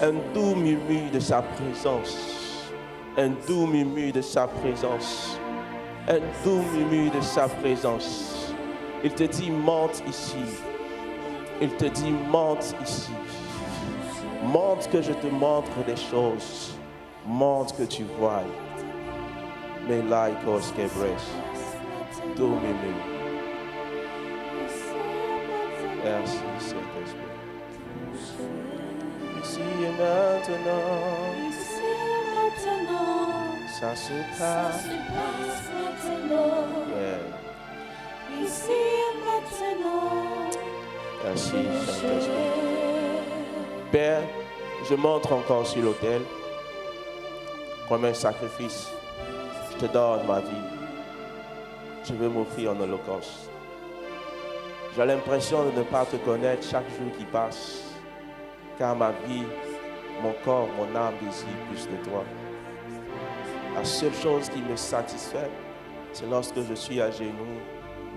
Un doux murmure de sa présence. Un doux murmure de sa présence. Un doux murmure de sa présence. Il te dit, monte ici. Il te dit, monte ici. Montre que je te montre des choses. Montre que tu vois. Mais laikos kebres. Doux murmure. Merci, Saint-Esprit. Ici et maintenant. Ici et maintenant. Ça se Ça passe. se passe maintenant. Yeah. Ici et maintenant. Merci, Saint-Esprit. Père, je montre encore sur l'autel comme un sacrifice. Je te donne ma vie. Je veux m'offrir en holocauste. J'ai l'impression de ne pas te connaître chaque jour qui passe. car ma vie, mon corps, mon âme désire plus de toi. La seule chose qui me satisfait, c'est lorsque je suis à genoux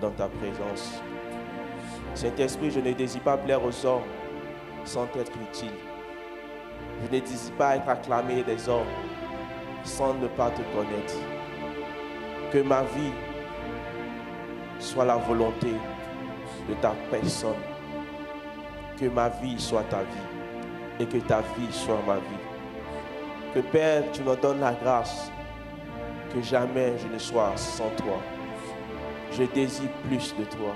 dans ta présence. Saint-Esprit, je ne désire pas plaire aux hommes sans être utile. Je ne désire pas être acclamé des hommes sans ne pas te connaître. Que ma vie soit la volonté de ta personne. Que ma vie soit ta vie et que ta vie soit ma vie. Que Père, tu me donnes la grâce que jamais je ne sois sans toi. Je désire plus de toi.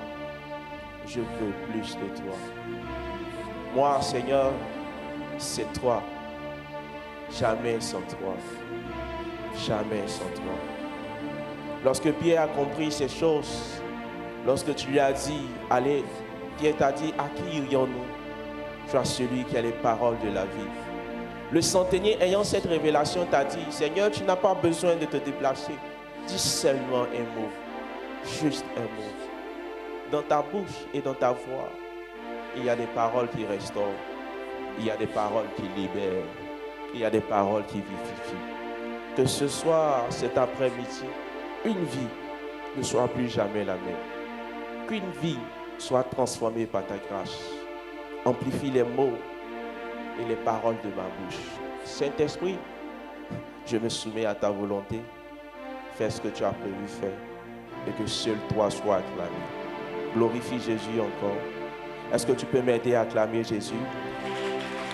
Je veux plus de toi. Moi, Seigneur, c'est toi. Jamais sans toi. Jamais sans toi. Lorsque Pierre a compris ces choses, lorsque tu lui as dit, allez, Pierre t'a dit, à qui irions-nous? Tu as celui qui a les paroles de la vie. Le centenier ayant cette révélation t'a dit, Seigneur, tu n'as pas besoin de te déplacer. Dis seulement un mot, juste un mot. Dans ta bouche et dans ta voix, il y a des paroles qui restaurent. Il y a des paroles qui libèrent. Il y a des paroles qui vivifient. Que ce soir, cet après-midi, une vie ne soit plus jamais la même. Qu'une vie soit transformée par ta grâce. Amplifie les mots et les paroles de ma bouche. Saint-Esprit, je me soumets à ta volonté. Fais ce que tu as prévu faire et que seul toi sois acclamé. Glorifie Jésus encore. Est-ce que tu peux m'aider à acclamer Jésus?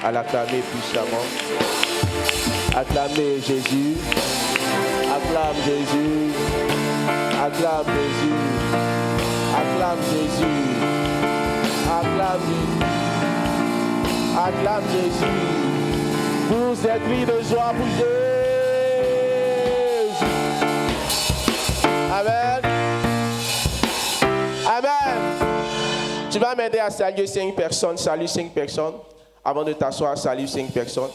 À l'acclamer puissamment. Acclamer Jésus. Acclame Jésus. Acclame Jésus. Acclame Jésus. Acclame Jésus. Acclame Jésus. Vous êtes cris de joie pour Jésus. Amen. Amen. Tu vas m'aider à saluer 5 personnes. Salue 5 personnes. Avant de t'asseoir, salue 5 personnes.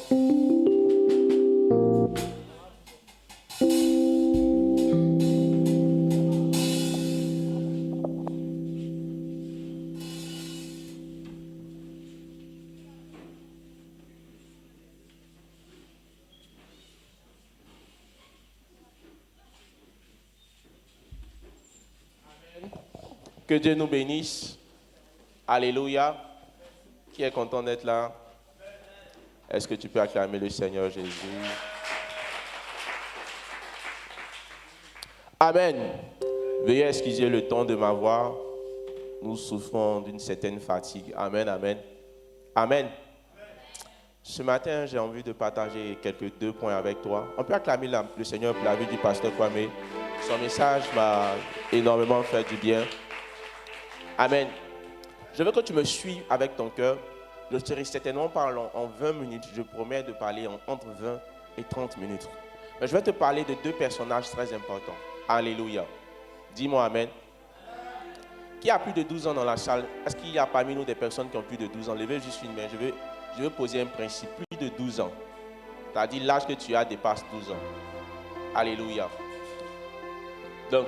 Que Dieu nous bénisse. Alléluia. Qui est content d'être là? Est-ce que tu peux acclamer le Seigneur Jésus? Amen. Veuillez excuser le ton de ma voix. Nous souffrons d'une certaine fatigue. Amen, amen. Amen. Ce matin, j'ai envie de partager quelques 2 points avec toi. On peut acclamer le Seigneur pour la vie du pasteur Kwame. Son message m'a énormément fait du bien. Amen. Je veux que tu me suives avec ton cœur. Je serai certainement parlant en 20 minutes. Je promets de parler entre 20 et 30 minutes. Mais je vais te parler de 2 personnages très importants. Alléluia. Dis-moi Amen. Qui a plus de 12 ans dans la salle? Est-ce qu'il y a parmi nous des personnes qui ont plus de 12 ans? Levez juste une main. Je veux poser un principe. Plus de 12 ans. C'est-à-dire l'âge que tu as dépasse 12 ans. Alléluia. Donc,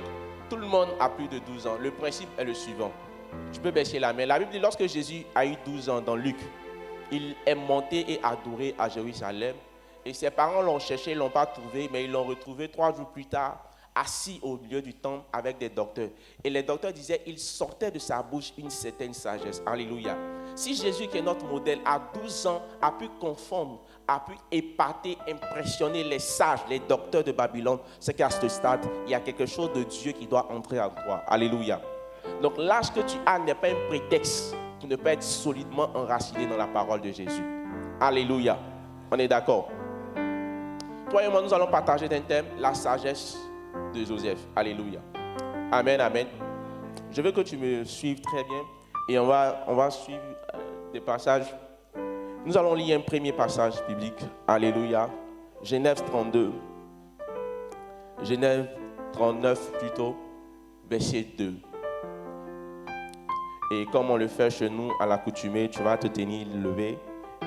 tout le monde a plus de 12 ans. Le principe est le suivant. Tu peux baisser la main. La Bible dit, lorsque Jésus a eu 12 ans dans Luc, il est monté et adoré à Jérusalem. Et ses parents l'ont cherché, ils ne l'ont pas trouvé, mais ils l'ont retrouvé 3 jours plus tard, assis au milieu du temple avec des docteurs. Et les docteurs disaient, il sortait de sa bouche une certaine sagesse. Alléluia. Si Jésus, qui est notre modèle, à 12 ans, a pu confondre, a pu épater, impressionner les sages, les docteurs de Babylone, c'est qu'à ce stade, il y a quelque chose de Dieu qui doit entrer en toi. Alléluia. Donc l'âge que tu as n'est pas un prétexte pour ne pas être solidement enraciné dans la parole de Jésus. Alléluia. On est d'accord? Toi et moi, nous allons partager un thème, la sagesse de Joseph. Alléluia. Amen, amen. Je veux que tu me suives très bien et on va suivre des passages. Nous allons lire un premier passage biblique. Alléluia. Genèse 32. Genèse 39 plutôt, verset 2. Et comme on le fait chez nous à l'accoutumée, tu vas te tenir levé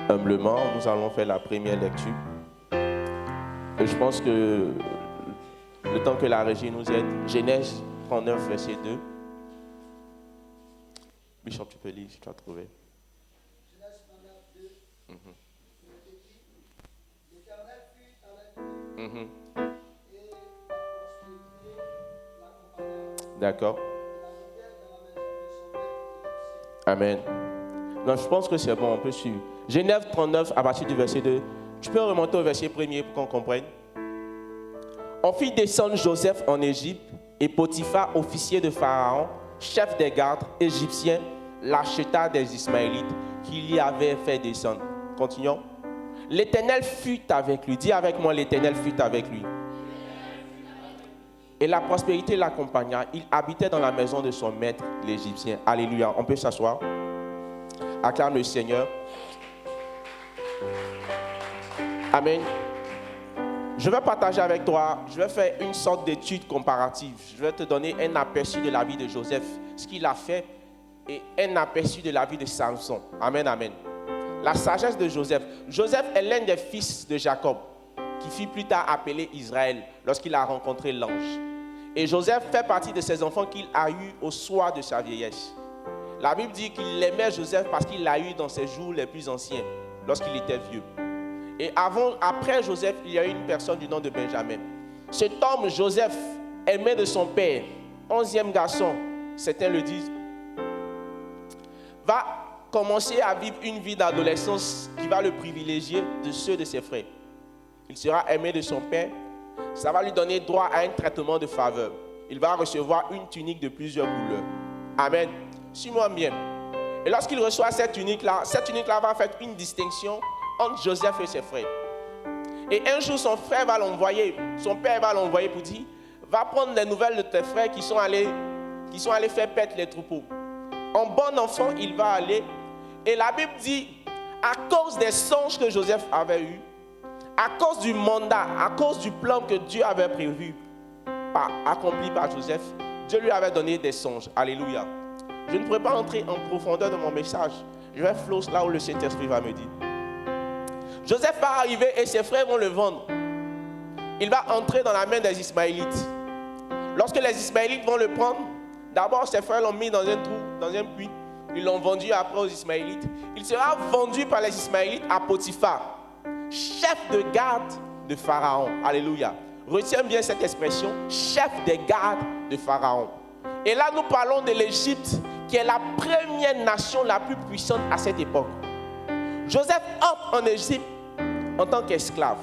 humblement. Nous allons faire la première lecture. Et je pense que le temps que la régie nous aide, Genèse 39, verset 2. Bishop, tu peux lire si tu as trouvé. Genèse 39, 2. D'accord. Amen. Non, je pense que c'est bon, on peut suivre. Genèse 39, à partir du verset 2. Tu peux remonter au verset 1er pour qu'on comprenne. On fit descendre Joseph en Égypte et Potiphar, officier de Pharaon, chef des gardes égyptiens, l'acheta des Ismaélites qu'il y avait fait descendre. Continuons. L'Éternel fut avec lui. Dis avec moi, l'Éternel fut avec lui. Et la prospérité l'accompagna. Il habitait dans la maison de son maître, l'Égyptien. Alléluia. On peut s'asseoir. Acclame le Seigneur. Amen. Je vais partager avec toi, je vais faire une sorte d'étude comparative. Je vais te donner un aperçu de la vie de Joseph, ce qu'il a fait, et un aperçu de la vie de Samson. Amen, amen. La sagesse de Joseph. Joseph est l'un des fils de Jacob, qui fut plus tard appelé Israël, lorsqu'il a rencontré l'ange. Et Joseph fait partie de ces enfants qu'il a eus au soir de sa vieillesse. La Bible dit qu'il aimait Joseph parce qu'il l'a eu dans ses jours les plus anciens, lorsqu'il était vieux. Et après Joseph, il y a eu une personne du nom de Benjamin. Cet homme, Joseph, aimé de son père, 11e garçon, certains le disent, va commencer à vivre une vie d'adolescence qui va le privilégier de ceux de ses frères. Il sera aimé de son père. Ça va lui donner droit à un traitement de faveur. Il va recevoir une tunique de plusieurs couleurs. Amen. Suis-moi bien. Et lorsqu'il reçoit cette tunique-là va faire une distinction entre Joseph et ses frères. Et un jour, son père va l'envoyer pour dire, va prendre les nouvelles de tes frères qui sont allés faire paître les troupeaux. En bon enfant, il va aller. Et la Bible dit, à cause des songes que Joseph avait eus, à cause du mandat, à cause du plan que Dieu avait prévu, accompli par Joseph, Dieu lui avait donné des songes. Alléluia. Je ne pourrais pas entrer en profondeur de mon message. Je vais flotter là où le Saint-Esprit va me dire. Joseph va arriver et ses frères vont le vendre. Il va entrer dans la main des Ismaélites. Lorsque les Ismaélites vont le prendre, d'abord ses frères l'ont mis dans un trou, dans un puits. Ils l'ont vendu après aux Ismaélites. Il sera vendu par les Ismaélites à Potiphar, chef de garde de Pharaon. Alléluia. Retiens bien cette expression, chef des gardes de Pharaon. Et là, nous parlons de l'Égypte, qui est la première nation la plus puissante à cette époque. Joseph entre en Égypte en tant qu'esclave.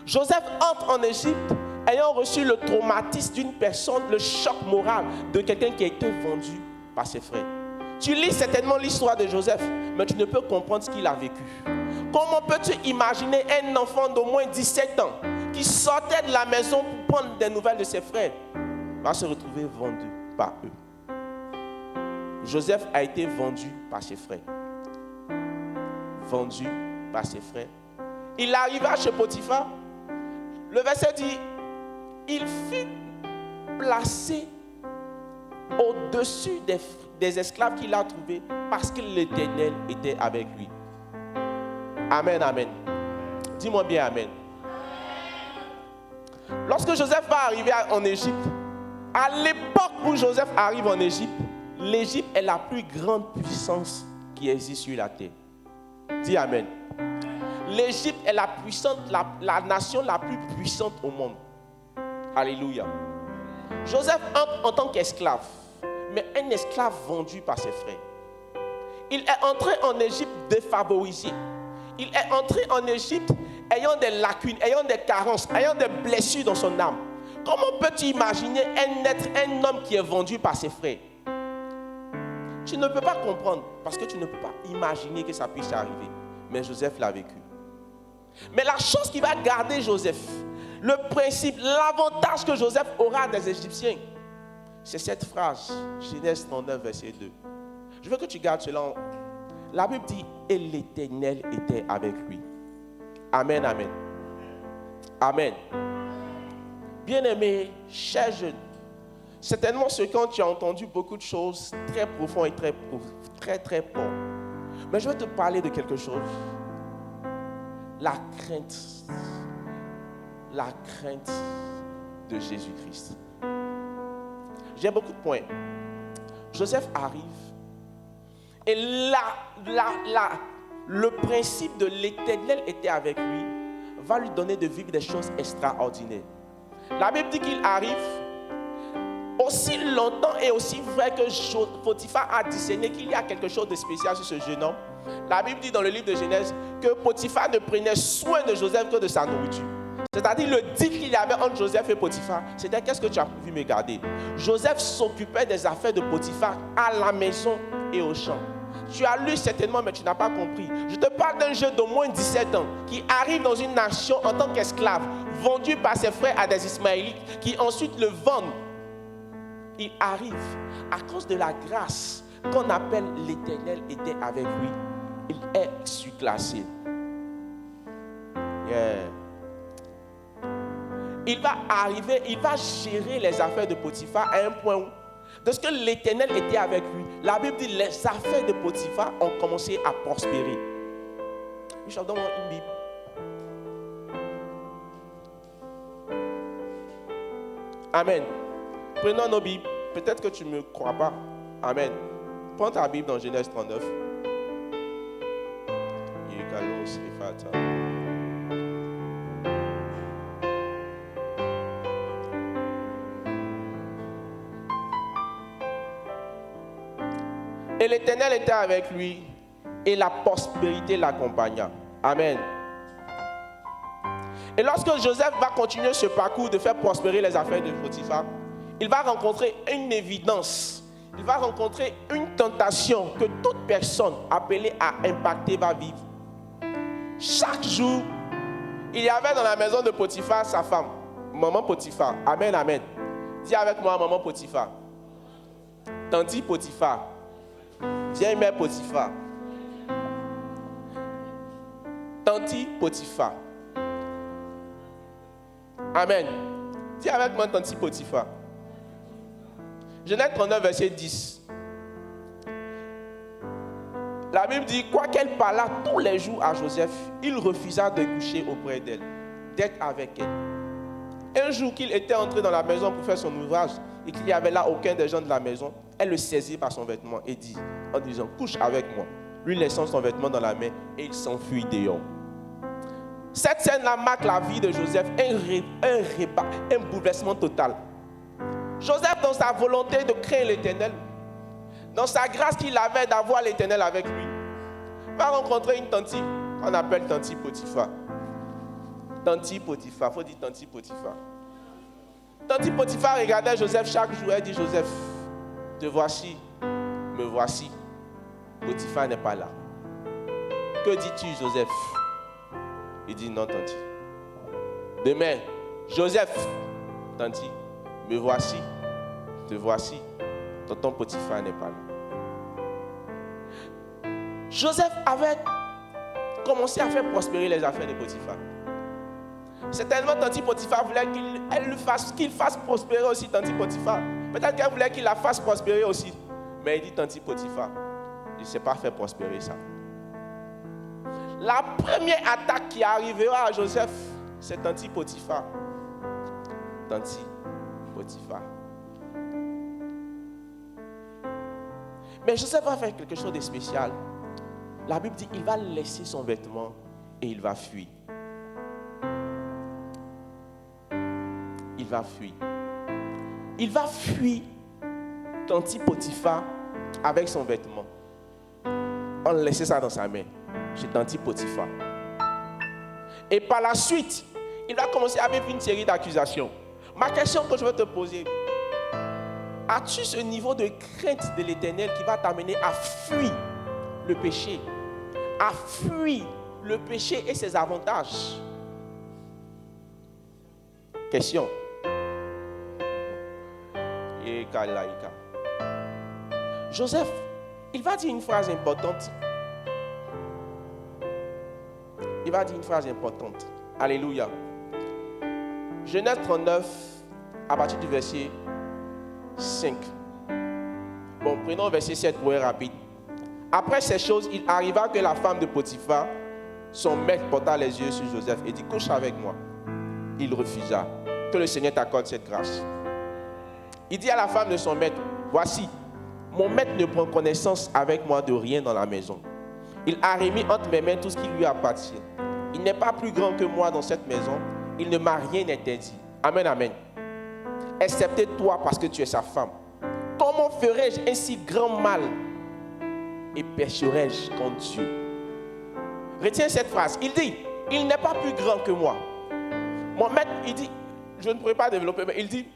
Joseph entre en Égypte ayant reçu le traumatisme d'une personne, le choc moral de quelqu'un qui a été vendu par ses frères. Tu lis certainement l'histoire de Joseph, mais tu ne peux comprendre ce qu'il a vécu. Comment peux-tu imaginer un enfant d'au moins 17 ans qui sortait de la maison pour prendre des nouvelles de ses frères, va se retrouver vendu par eux? Joseph a été vendu par ses frères. Vendu par ses frères. Il arriva chez Potiphar. Le verset dit, il fut placé au-dessus des esclaves qu'il a trouvés parce que l'Éternel était avec lui. Amen, amen. Dis-moi bien amen. Lorsque Joseph va arriver en Égypte, à l'époque où Joseph arrive en Égypte, l'Égypte est la plus grande puissance qui existe sur la terre. Dis amen. L'Égypte est la nation la plus puissante au monde. Alléluia. Joseph entre en tant qu'esclave, mais un esclave vendu par ses frères. Il est entré en Égypte défavorisé. Il est entré en Égypte ayant des lacunes, ayant des carences, ayant des blessures dans son âme. Comment peux-tu imaginer un homme qui est vendu par ses frères? Tu ne peux pas comprendre parce que tu ne peux pas imaginer que ça puisse arriver. Mais Joseph l'a vécu. Mais la chose qui va garder Joseph, le principe, l'avantage que Joseph aura des Égyptiens, c'est cette phrase, Genèse 39, verset 2. Je veux que tu gardes cela. La Bible dit, et l'Éternel était avec lui. Amen, amen. Amen. Bien-aimé, cher jeune, certainement ce quand tu as entendu beaucoup de choses très profondes et très bonnes. Mais je vais te parler de quelque chose. La crainte de Jésus-Christ. J'ai beaucoup de points. Joseph arrive et le principe de l'Éternel était avec lui va lui donner de vivre des choses extraordinaires. La Bible dit qu'il arrive aussi longtemps et aussi vrai que Potiphar a discerné qu'il y a quelque chose de spécial sur ce jeune homme. La Bible dit dans le livre de Genèse que Potiphar ne prenait soin de Joseph que de sa nourriture. C'est-à-dire le deal qu'il y avait entre Joseph et Potiphar, c'était qu'est-ce que tu as pu me garder. Joseph s'occupait des affaires de Potiphar à la maison et au champ. Tu as lu certainement, mais tu n'as pas compris. Je te parle d'un jeune d'au moins 17 ans qui arrive dans une nation en tant qu'esclave, vendu par ses frères à des Ismaélites qui ensuite le vendent. Il arrive à cause de la grâce qu'on appelle l'Éternel était avec lui. Il est surclassé. Yeah. Il va arriver, il va gérer les affaires de Potiphar à un point où, de ce que l'Éternel était avec lui, la Bible dit les affaires de Potiphar ont commencé à prospérer. Je donne une Bible. Amen. Prenons nos Bibles. Peut-être que tu ne me crois pas. Amen. Prends ta Bible dans Genèse 39. Et l'Éternel était avec lui et la prospérité l'accompagna. Amen. Et lorsque Joseph va continuer ce parcours de faire prospérer les affaires de Potiphar, il va rencontrer une évidence. Il va rencontrer une tentation que toute personne appelée à impacter va vivre. Chaque jour, il y avait dans la maison de Potiphar sa femme, maman Potiphar. Amen, amen. Dis avec moi, maman Potiphar. Tanti Potiphar. Viens, mère Potiphar. Tanti Potiphar. Amen. Dis avec moi, Tanti Potiphar. Genèse 39, verset 10. La Bible dit, quoiqu'elle parlât tous les jours à Joseph, il refusa de coucher auprès d'elle, d'être avec elle. Un jour qu'il était entré dans la maison pour faire son ouvrage et qu'il n'y avait là aucun des gens de la maison, elle le saisit par son vêtement et dit, en disant, couche avec moi, lui laissant son vêtement dans la main et il s'enfuit dehors. Cette scène-là marque la vie de Joseph, un bouleversement total. Joseph, dans sa volonté de créer l'Éternel, dans sa grâce qu'il avait d'avoir l'Éternel avec lui, va rencontrer une tante qu'on appelle Tanti Potiphar. Tanti Potiphar, il faut dire Tanti Potiphar. Tanti Potiphar regardait Joseph chaque jour, elle dit, Joseph, te voici, me voici. Potiphar n'est pas là. Que dis-tu, Joseph? Il dit, non, Tanti. Demain, Joseph, Tanti, me voici, te voici. Tonton Potiphar n'est pas là. Joseph avait commencé à faire prospérer les affaires de Potiphar. Certainement, Tanti Potiphar voulait qu'il fasse prospérer aussi Tanti Potiphar. Peut-être qu'elle voulait qu'il la fasse prospérer aussi. Mais il dit, Tanti Potiphar, je ne sais pas faire prospérer ça. La première attaque qui arrivera à Joseph, c'est Tanti Potiphar. Tanti Potiphar. Mais Joseph va faire quelque chose de spécial. La Bible dit qu'il va laisser son vêtement et il va fuir. Il va fuir. Il va fuir Tanti Potiphar avec son vêtement. On laissait ça dans sa main. Chez Tanti Potiphar. Et par la suite, il va commencer avec une série d'accusations. Ma question que je veux te poser, as-tu ce niveau de crainte de l'Éternel qui va t'amener à fuir le péché, à fuir le péché et ses avantages? Question. Joseph, il va dire une phrase importante. Il va dire une phrase importante. Alléluia. Genèse 39, à partir du verset 5. Bon, prenons verset 7 pour être rapide. Après ces choses, il arriva que la femme de Potiphar, son maître, porta les yeux sur Joseph et dit, couche avec moi. Il refusa. Que le Seigneur t'accorde cette grâce. Il dit à la femme de son maître, voici, mon maître ne prend connaissance avec moi de rien dans la maison. Il a remis entre mes mains tout ce qui lui appartient. Il n'est pas plus grand que moi dans cette maison. Il ne m'a rien interdit. Amen, amen. Excepté toi parce que tu es sa femme. Comment ferais-je un si grand mal et pécherais-je contre Dieu? Retiens cette phrase. Il dit, il n'est pas plus grand que moi. Mon maître, il dit, je ne pourrais pas développer, mais il dit,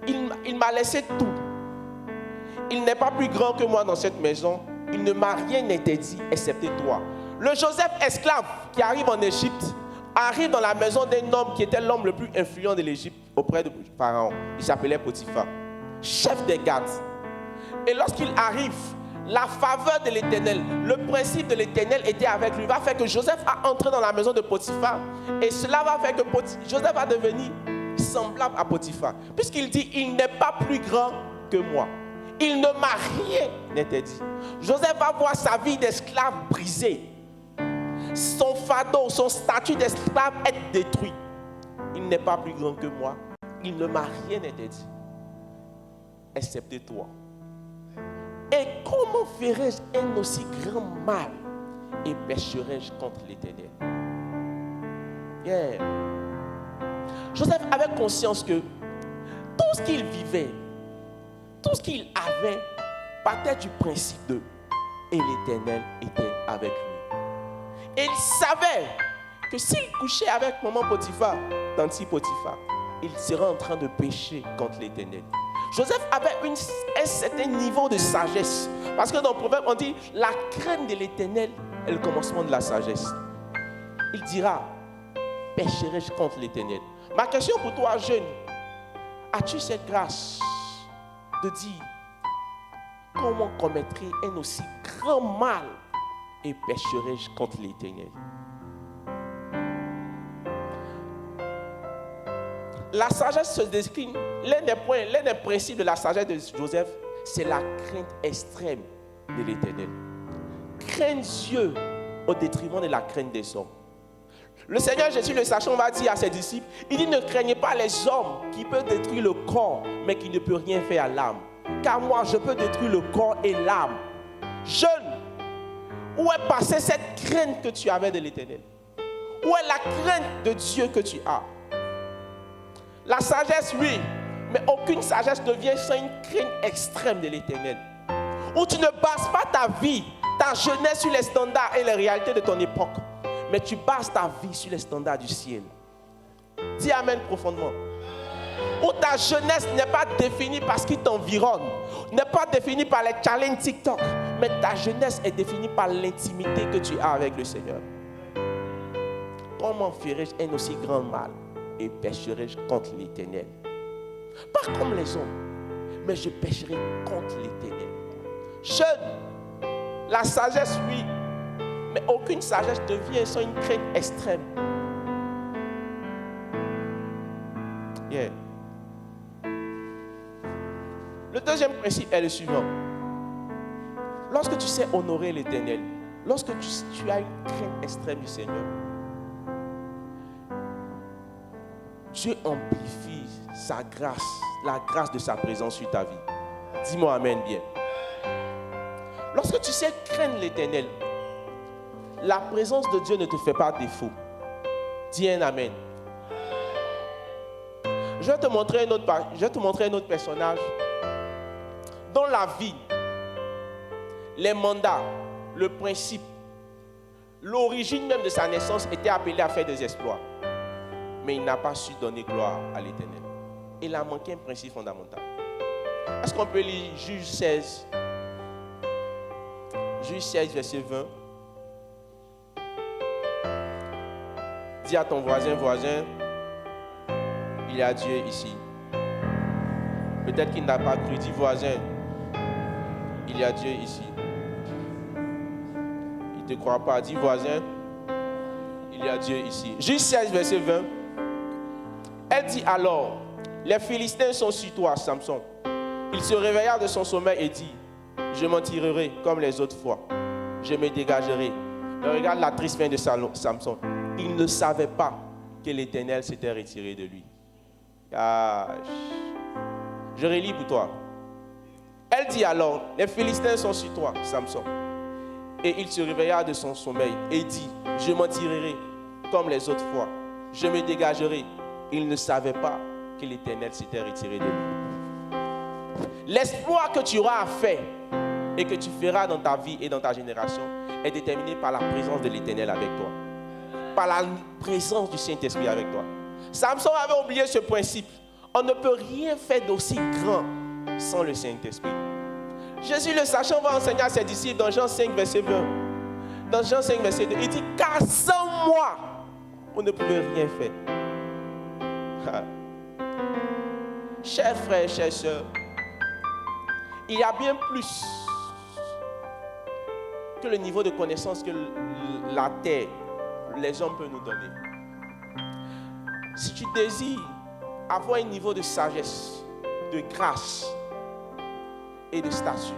il m'a laissé tout. Il n'est pas plus grand que moi dans cette maison. Il ne m'a rien interdit, excepté toi. Le Joseph esclave qui arrive en Égypte, arrive dans la maison d'un homme qui était l'homme le plus influent de l'Égypte auprès de Pharaon. Il s'appelait Potiphar, chef des gardes. Et lorsqu'il arrive, la faveur de l'Éternel, le principe de l'Éternel était avec lui, va faire que Joseph a entré dans la maison de Potiphar. Et cela va faire que Joseph va devenir semblable à Potiphar. Puisqu'il dit, il n'est pas plus grand que moi. Il ne m'a rien interdit. Joseph va voir sa vie d'esclave brisée. Son fardeau, son statut d'esclave être détruit. Il n'est pas plus grand que moi. Il ne m'a rien interdit. Excepté toi. Et comment ferais-je un aussi grand mal et pécherais-je contre l'Éternel? Yeah. Joseph avait conscience que tout ce qu'il vivait, tout ce qu'il avait, partait du principe de et l'Éternel était avec lui. Et il savait que s'il couchait avec maman Potiphar, tanti Potiphar, il serait en train de pécher contre l'Éternel. Joseph avait un certain niveau de sagesse. Parce que dans le proverbe, on dit la crainte de l'Éternel est le commencement de la sagesse. Il dira, pécherai-je contre l'Éternel? Ma question pour toi, jeune, as-tu cette grâce de dire comment commettrai un aussi grand mal et pécherai-je contre l'Éternel? La sagesse se décline. L'un des principes de la sagesse de Joseph, c'est la crainte extrême de l'Éternel. Craindre Dieu au détriment de la crainte des hommes. Le Seigneur Jésus, le sachant, va dire à ses disciples, il dit, ne craignez pas les hommes qui peuvent détruire le corps, mais qui ne peuvent rien faire à l'âme. Car moi, je peux détruire le corps et l'âme. Jeune, où est passée cette crainte que tu avais de l'Éternel? Où est la crainte de Dieu que tu as? La sagesse, oui, mais aucune sagesse ne vient sans une crainte extrême de l'Éternel. Où tu ne bases pas ta vie, ta jeunesse sur les standards et les réalités de ton époque, mais tu bases ta vie sur les standards du ciel. Dis Amen profondément. Où ta jeunesse n'est pas définie par ce qui t'environne, n'est pas définie par les challenges TikTok, mais ta jeunesse est définie par l'intimité que tu as avec le Seigneur. Comment ferais-je un aussi grand mal et pécherai-je contre l'Éternel? Pas comme les hommes, mais je pécherai contre l'Éternel. Jeune, la sagesse, oui, mais aucune sagesse ne vient sans une crainte extrême. Yeah. Le deuxième principe est le suivant. Lorsque tu sais honorer l'Éternel, lorsque tu as une crainte extrême du Seigneur, Dieu amplifie sa grâce, la grâce de sa présence sur ta vie. Dis-moi Amen bien. Lorsque tu sais craindre l'Éternel, la présence de Dieu ne te fait pas défaut. Dis un Amen. Je vais te montrer un autre personnage. Dans la vie, les mandats, le principe, l'origine même de sa naissance était appelé à faire des exploits. Mais il n'a pas su donner gloire à l'Éternel. Il a manqué un principe fondamental. Est-ce qu'on peut lire Juge 16? Juge 16, verset 20. Dis à ton voisin, il y a Dieu ici. Peut-être qu'il n'a pas cru. Dis voisin, il y a Dieu ici. Il ne te croit pas. Dis voisin, il y a Dieu ici. Juge 16, verset 20. Elle dit alors, les Philistins sont sur toi, Samson. Il se réveilla de son sommeil et dit, je m'en tirerai comme les autres fois. Je me dégagerai. Mais regarde la triste fin de Samson. Il ne savait pas que l'Éternel s'était retiré de lui. Je relis pour toi. Elle dit alors, les Philistins sont sur toi, Samson. Et il se réveilla de son sommeil et dit, je m'en tirerai comme les autres fois. Je me dégagerai. Il ne savait pas que l'Éternel s'était retiré de lui. L'exploit que tu auras à faire et que tu feras dans ta vie et dans ta génération est déterminé par la présence de l'Éternel avec toi. Par la présence du Saint-Esprit avec toi. Samson avait oublié ce principe. On ne peut rien faire d'aussi grand sans le Saint-Esprit. Jésus, le sachant, va enseigner à ses disciples dans Jean 5, verset 20. Dans Jean 5, verset 2, il dit, car sans moi, vous ne pouvez rien faire. Chers frères, chères sœurs, il y a bien plus que le niveau de connaissance que la terre, les hommes peuvent nous donner. Si tu désires avoir un niveau de sagesse, de grâce et de statut,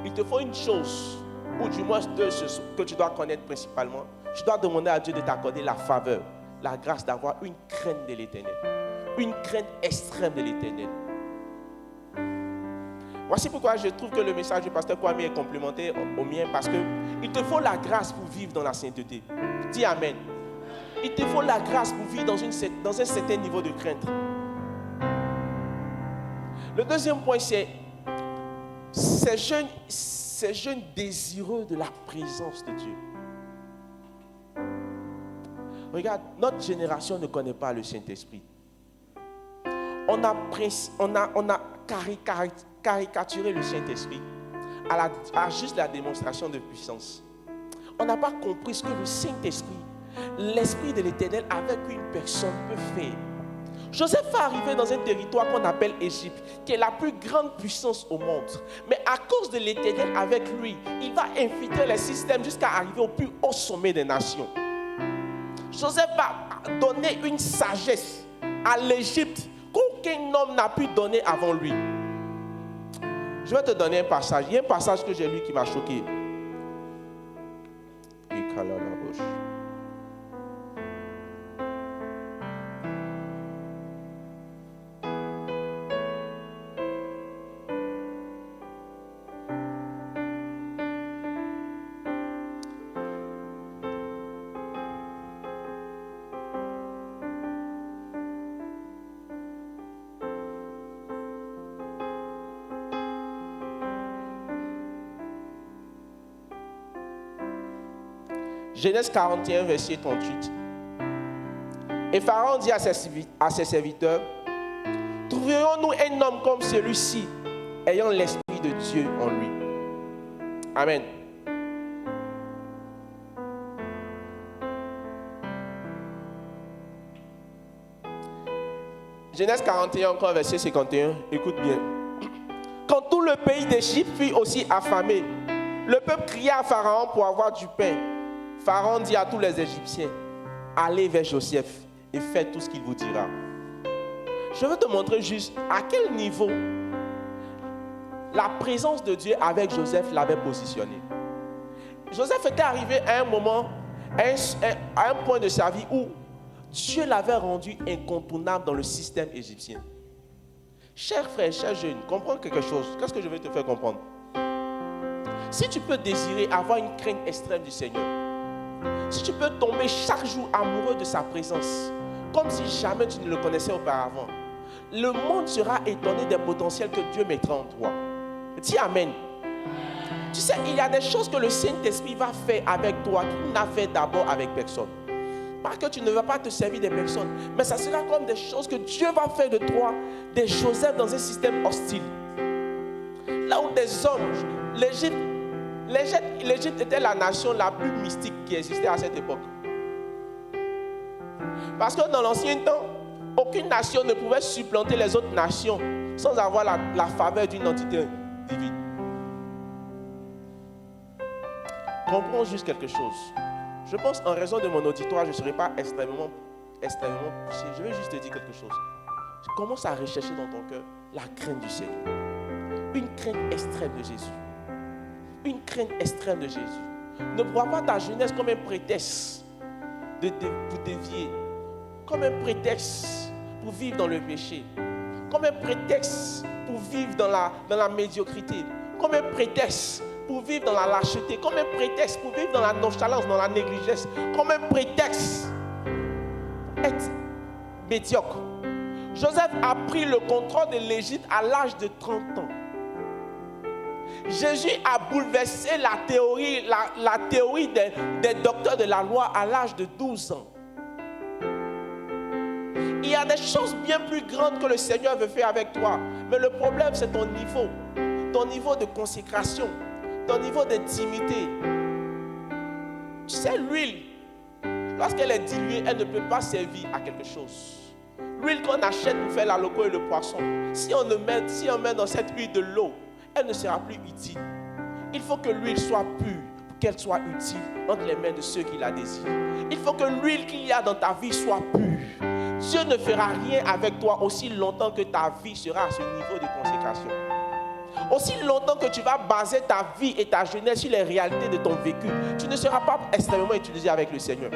il te faut une chose, ou du moins deux choses que tu dois connaître principalement. Tu dois demander à Dieu de t'accorder la faveur, la grâce d'avoir une crainte de l'Éternel. Une crainte extrême de l'Éternel. Voici pourquoi je trouve que le message du pasteur Kwame est complémentaire au mien, parce qu'il te faut la grâce pour vivre dans la sainteté. Dis Amen. Il te faut la grâce pour vivre dans un certain niveau de crainte. Le deuxième point, c'est ces jeunes désireux de la présence de Dieu. Regarde, notre génération ne connaît pas le Saint-Esprit. On a caricaturé le Saint-Esprit à juste la démonstration de puissance. On n'a pas compris ce que le Saint-Esprit, l'Esprit de l'Éternel avec une personne peut faire. Joseph est arrivé dans un territoire qu'on appelle Égypte, qui est la plus grande puissance au monde. Mais à cause de l'Éternel avec lui, il va infiltrer les systèmes jusqu'à arriver au plus haut sommet des nations. Joseph va donner une sagesse à l'Égypte qu'aucun homme n'a pu donner avant lui. Je vais te donner un passage. Il y a un passage que j'ai lu qui m'a choqué. Genèse 41, verset 38. Et Pharaon dit à ses serviteurs, trouverons-nous un homme comme celui-ci, ayant l'Esprit de Dieu en lui? Amen. Genèse 41, encore verset 51. Écoute bien. Quand tout le pays d'Égypte fut aussi affamé, le peuple cria à Pharaon pour avoir du pain. Pharaon dit à tous les Égyptiens, allez vers Joseph et faites tout ce qu'il vous dira. Je veux te montrer juste à quel niveau la présence de Dieu avec Joseph l'avait positionné. Joseph était arrivé à un moment, à un point de sa vie où Dieu l'avait rendu incontournable dans le système égyptien. Chers frères, chers jeunes, comprends quelque chose. Qu'est-ce que je vais te faire comprendre? Si tu peux désirer avoir une crainte extrême du Seigneur, si tu peux tomber chaque jour amoureux de sa présence, comme si jamais tu ne le connaissais auparavant, le monde sera étonné des potentiels que Dieu mettra en toi. Dis Amen. Tu sais, il y a des choses que le Saint-Esprit va faire avec toi qu'il n'a fait d'abord avec personne. Pas que tu ne vas pas te servir des personnes, mais ça sera comme des choses que Dieu va faire de toi, des Joseph dans un système hostile. Là où des hommes, l'Égypte était la nation la plus mystique qui existait à cette époque. Parce que dans l'ancien temps, aucune nation ne pouvait supplanter les autres nations sans avoir la faveur d'une entité divine. Comprends juste quelque chose. Je pense en raison de mon auditoire, je ne serai pas extrêmement poussé. Je vais juste te dire quelque chose. Commence à rechercher dans ton cœur la crainte du Seigneur. Une crainte extrême de Jésus. Une crainte extrême de Jésus. Ne vois pas ta jeunesse comme un prétexte pour dévier. Comme un prétexte pour vivre dans le péché. Comme un prétexte pour vivre dans la médiocrité. Comme un prétexte pour vivre dans la lâcheté, comme un prétexte pour vivre dans la nonchalance, dans la négligence, comme un prétexte pour être médiocre. Joseph a pris le contrôle de l'Égypte à l'âge de 30 ans. Jésus a bouleversé la théorie des docteurs de la loi à l'âge de 12 ans. Il y a des choses bien plus grandes que le Seigneur veut faire avec toi. Mais le problème, c'est ton niveau de consécration, ton niveau d'intimité. Tu sais, l'huile, lorsqu'elle est diluée, elle ne peut pas servir à quelque chose. L'huile qu'on achète pour faire la loco et le poisson, si on met dans cette huile de l'eau, elle ne sera plus utile. Il faut que l'huile soit pure pour qu'elle soit utile entre les mains de ceux qui la désirent. Il faut que l'huile qu'il y a dans ta vie soit pure. Dieu ne fera rien avec toi aussi longtemps que ta vie sera à ce niveau de consécration. Aussi longtemps que tu vas baser ta vie et ta jeunesse sur les réalités de ton vécu, tu ne seras pas extrêmement utilisé avec le Seigneur.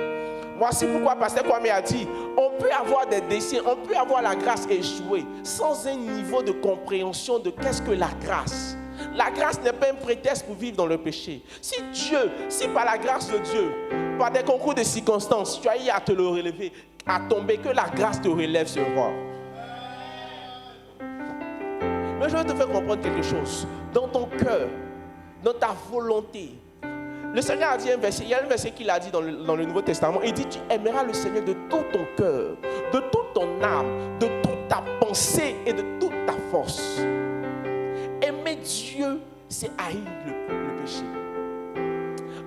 Voici pourquoi Pasteur Kwame a dit, on peut avoir des désirs, on peut avoir la grâce échouée sans un niveau de compréhension de qu'est-ce que la grâce. La grâce n'est pas un prétexte pour vivre dans le péché. Si par la grâce de Dieu, par des concours de circonstances, tu as eu à te le relever, à tomber, que la grâce te relève ce roi. Mais je veux te faire comprendre quelque chose. Dans ton cœur, dans ta volonté, le Seigneur a dit un verset, il y a un verset qu'il a dit dans le Nouveau Testament, il dit, tu aimeras le Seigneur de tout ton cœur, de toute ton âme, de toute ta pensée et de toute ta force. Aimer Dieu, c'est haïr le péché.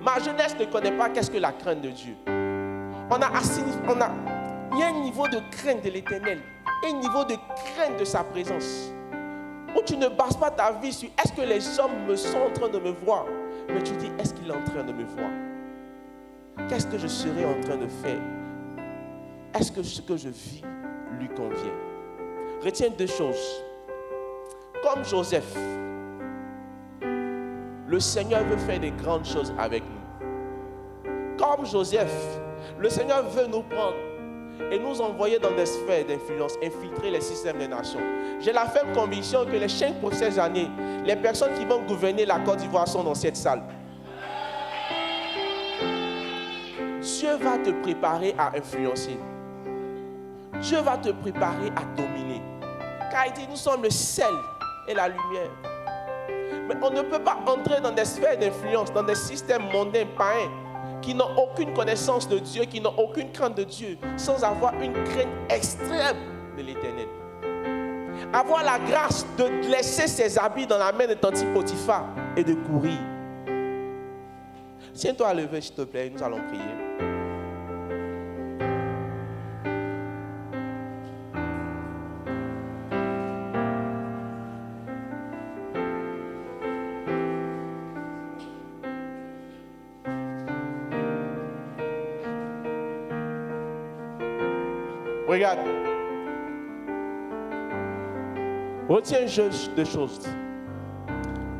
Ma jeunesse ne connaît pas qu'est-ce que la crainte de Dieu. Il y a un niveau de crainte de l'Éternel, un niveau de crainte de sa présence, où tu ne bases pas ta vie sur est-ce que les hommes sont en train de me voir, mais tu dis est-ce qu'il est en train de me voir? Qu'est-ce que je serai en train de faire? Est-ce que ce que je vis lui convient? Retiens deux choses. Comme Joseph, le Seigneur veut faire des grandes choses avec nous. Comme Joseph, le Seigneur veut nous prendre et nous envoyer dans des sphères d'influence, infiltrer les systèmes des nations. J'ai la ferme conviction que les 5 prochaines années, les personnes qui vont gouverner la Côte d'Ivoire sont dans cette salle. Dieu va te préparer à influencer. Dieu va te préparer à dominer. Car il dit, nous sommes le sel et la lumière. Mais on ne peut pas entrer dans des sphères d'influence, dans des systèmes mondains, païens, qui n'ont aucune connaissance de Dieu, qui n'ont aucune crainte de Dieu, sans avoir une crainte extrême de l'Éternel. Avoir la grâce de laisser ses habits dans la main de Tanti Potiphar et de courir. Tiens-toi à lever, s'il te plaît, nous allons prier. Regarde. Retiens juste deux choses.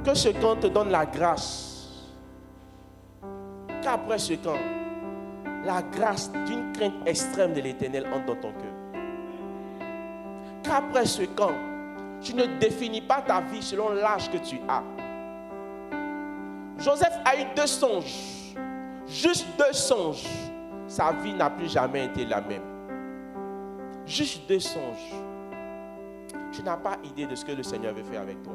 Que ce camp te donne la grâce. Qu'après ce camp, la grâce d'une crainte extrême de l'Éternel entre dans ton cœur. Qu'après ce camp, tu ne définis pas ta vie selon l'âge que tu as. Joseph a eu 2 songes. Juste 2 songes. Sa vie n'a plus jamais été la même. Juste 2 songes. Tu n'as pas idée de ce que le Seigneur veut faire avec toi.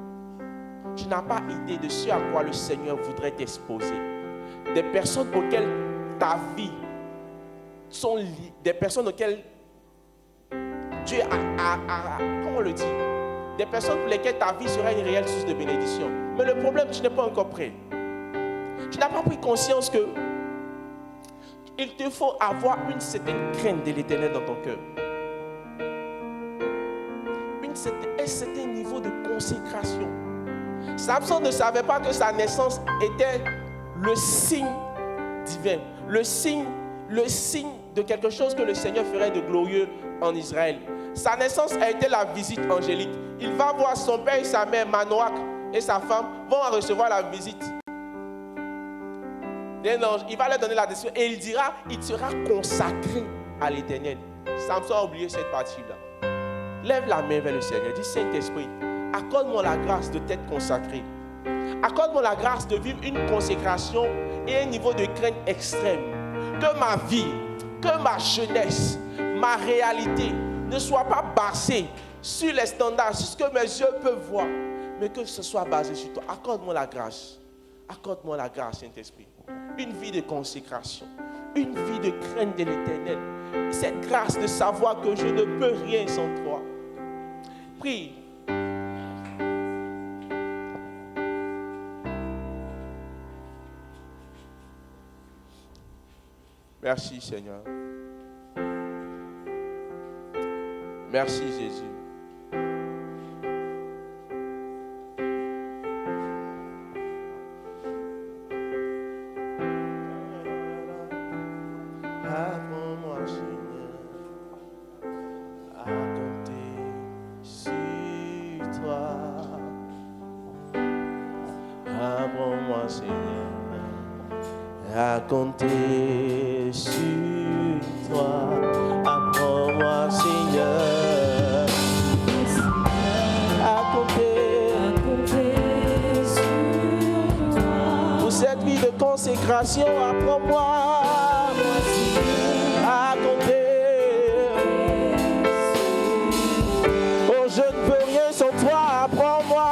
Tu n'as pas idée de ce à quoi le Seigneur voudrait t'exposer. Des personnes auxquelles ta vie sont liées, des personnes auxquelles Dieu a comment on le dit? Des personnes pour lesquelles ta vie sera une réelle source de bénédiction. Mais le problème, tu n'es pas encore prêt. Tu n'as pas pris conscience que il te faut avoir une certaine crainte de l'Éternel dans ton cœur. Un certain niveau de consécration. Samson ne savait pas que sa naissance était le signe divin, le signe de quelque chose que le Seigneur ferait de glorieux en Israël. Sa naissance a été la visite angélique. Il va voir son père et sa mère, Manoach et sa femme, vont recevoir la visite d'un ange. Il va leur donner la description et il dira, il sera consacré à l'Éternel. Samson a oublié cette partie-là. Lève la main vers le Seigneur. Dis, Saint-Esprit, accorde-moi la grâce de t'être consacré. accorde-moi la grâce de vivre une consécration et un niveau de crainte extrême. Que ma vie, que ma jeunesse, ma réalité ne soit pas basée sur les standards, sur ce que mes yeux peuvent voir, mais que ce soit basé sur toi. Accorde-moi la grâce. Accorde-moi la grâce, Saint-Esprit. Une vie de consécration, une vie de crainte de l'Éternel. Cette grâce de savoir que je ne peux rien sans toi. Prie. Merci Seigneur. Merci Jésus. Apprends-moi Seigneur à compter sur toi. Apprends-moi Seigneur à compter sur toi. Apprends-moi Seigneur à compter sur toi. Pour cette vie de consécration, apprends-moi à compter. Oh, je ne peux rien sans toi, apprends-moi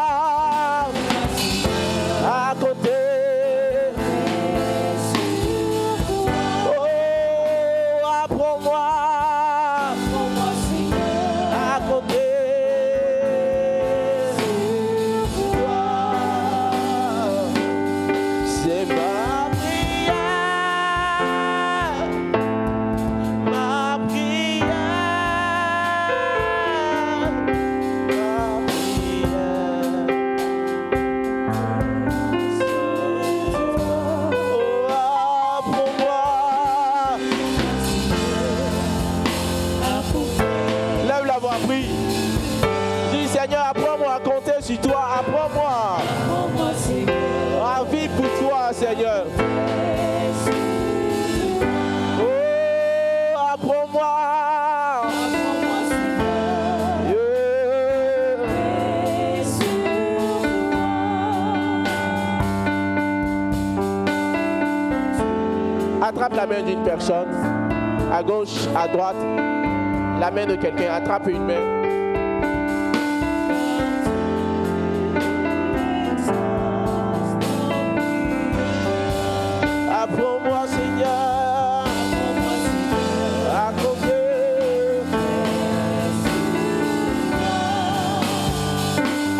à compter. Sur toi, apprends-moi à vivre pour toi, Seigneur. Oh, apprends-moi. Attrape la main d'une personne, à gauche, à droite, la main de quelqu'un, attrape une main. Apprends-moi Seigneur à compter.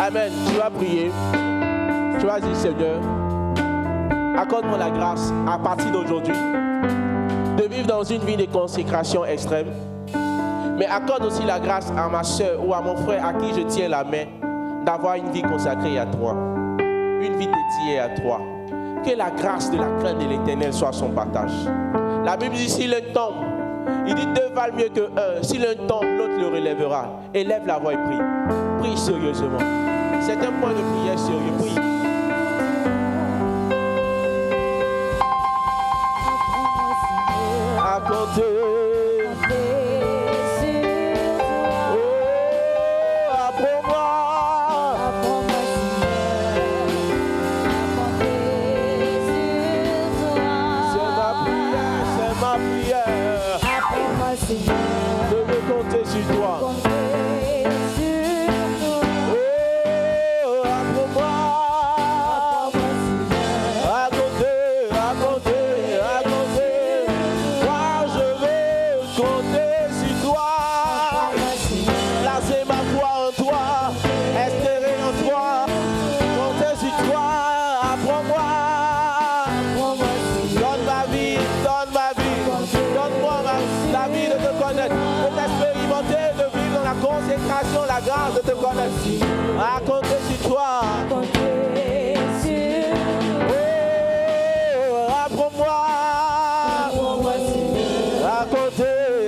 Amen. Tu vas prier. Tu vas dire Seigneur, accorde-moi la grâce à partir d'aujourd'hui de vivre dans une vie de consécration extrême. Mais accorde aussi la grâce à ma soeur ou à mon frère à qui je tiens la main d'avoir une vie consacrée à toi. Une vie dédiée à toi. Que la grâce de la crainte de l'Éternel soit son partage. La Bible dit, si l'un tombe, il dit deux valent mieux que un. Si l'un tombe, l'autre le relèvera. Élève la voix et prie. Prie sérieusement. C'est un point de prière sérieux. Prie. À compter. La grâce de te connaître, à compter sur toi. Oh, apprends-moi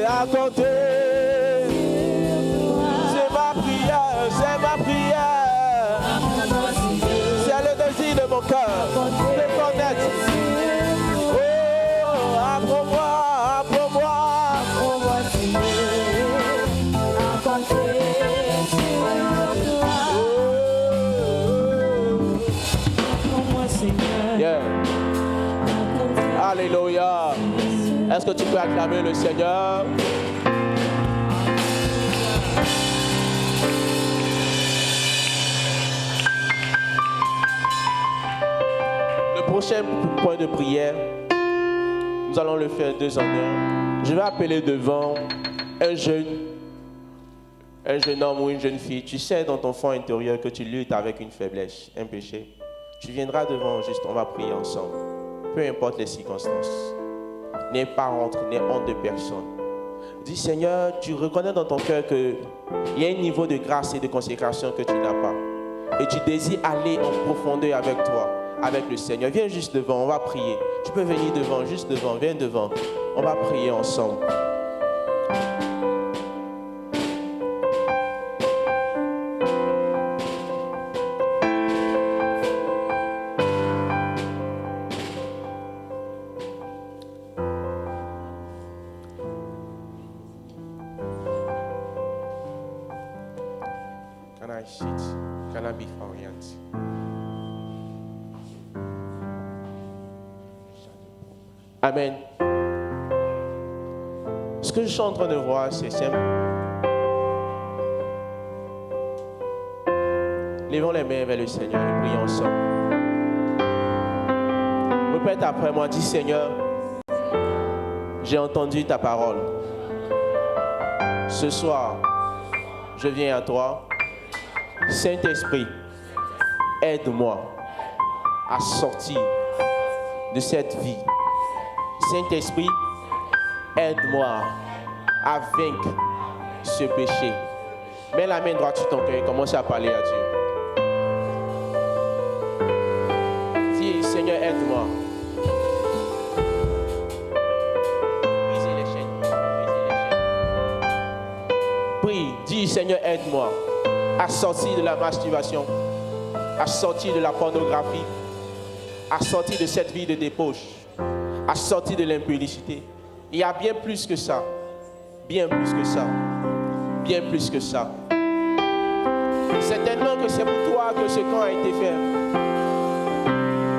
à compter. C'est ma prière, c'est ma prière. C'est le désir de mon cœur de connaître. Oh, apprends-moi. Est-ce que tu peux acclamer le Seigneur? Le prochain point de prière, nous allons le faire 2 en 1. Je vais appeler devant un jeune homme ou une jeune fille. Tu sais dans ton fond intérieur que tu luttes avec une faiblesse, un péché. Tu viendras devant, juste on va prier ensemble. Peu importe les circonstances. N'aie pas honte, n'aie honte de personne. Dis Seigneur, tu reconnais dans ton cœur qu'il y a un niveau de grâce et de consécration que tu n'as pas. Et tu désires aller en profondeur avec toi, avec le Seigneur. Viens juste devant, on va prier. Tu peux venir devant, juste devant, viens devant. On va prier ensemble. Can I sit? Can I be orient? Amen. Ce que je suis en train de voir, c'est simple. Levons les mains vers le Seigneur et prions ensemble. Répète après moi, dis Seigneur, j'ai entendu ta parole. Ce soir, je viens à toi. Saint-Esprit, aide-moi à sortir de cette vie. Saint-Esprit, aide-moi à vaincre ce péché. Mets la main droite sur ton cœur et commence à parler à Dieu. Dis, Seigneur, aide-moi. Brisez les chaînes. Brisez les chaînes. Prie, dis, Seigneur, aide-moi à sortir de la masturbation, à sortir de la pornographie, à sortir de cette vie de débauche, à sortir de l'impudicité. Il y a bien plus que ça, bien plus que ça, bien plus que ça. Certainement que c'est pour toi que ce camp a été fait.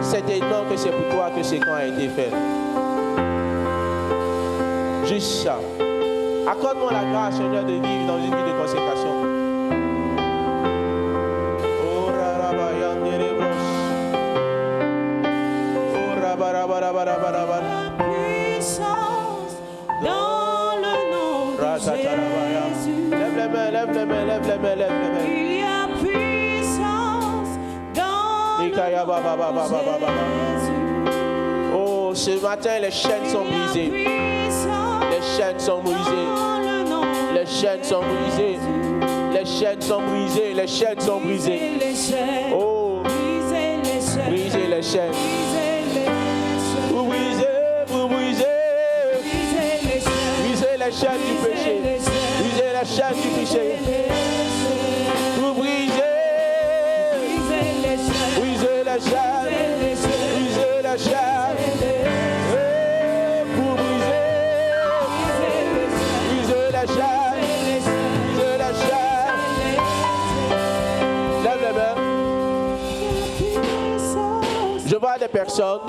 Certainement que c'est pour toi que ce camp a été fait. Juste ça. Accorde-moi la grâce, Seigneur, de vivre dans une vie de consécration. Puissance dans le nom de Jésus. Lève les mains, lève les mains, lève les mains, lève les mains. Il y a puissance dans le nom de Jésus. Oh, ce matin, les chaînes sont brisées. Les chaînes sont brisées. Les chaînes sont brisées. Les chaînes sont brisées. Les chaînes sont brisées. Oh, brisez les chaînes. Vous brisez, vous brisez. Brisez les chaînes du péché. Brisez les chaînes du péché. Vous brisez. Brisez les chaînes. Brisez les chaînes. Vous brisez. Brisez les chaînes. Brisez les chaînes. Lève les mains. Je vois des personnes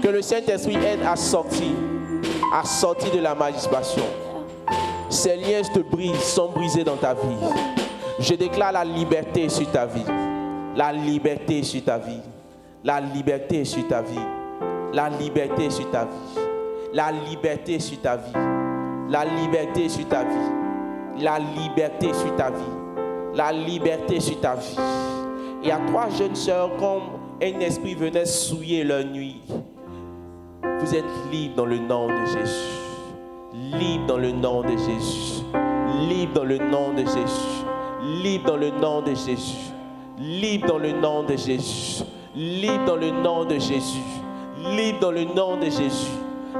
que le Saint-Esprit aide à sortir de la masturbation. Ces liens sont brisés dans ta vie. Je déclare la liberté sur ta vie. La liberté sur ta vie. La liberté sur ta vie. La liberté sur ta vie. La liberté sur ta vie. La liberté sur ta vie. La liberté sur ta vie. La liberté sur ta vie. Il y a 3 jeunes sœurs comme un esprit venait souiller leur nuit. Vous êtes libres dans le nom de Jésus. Libre dans le nom de Jésus. Libre dans le nom de Jésus. Libre dans le nom de Jésus. Libre dans le nom de Jésus. Libre dans le nom de Jésus. Libre dans le nom de Jésus.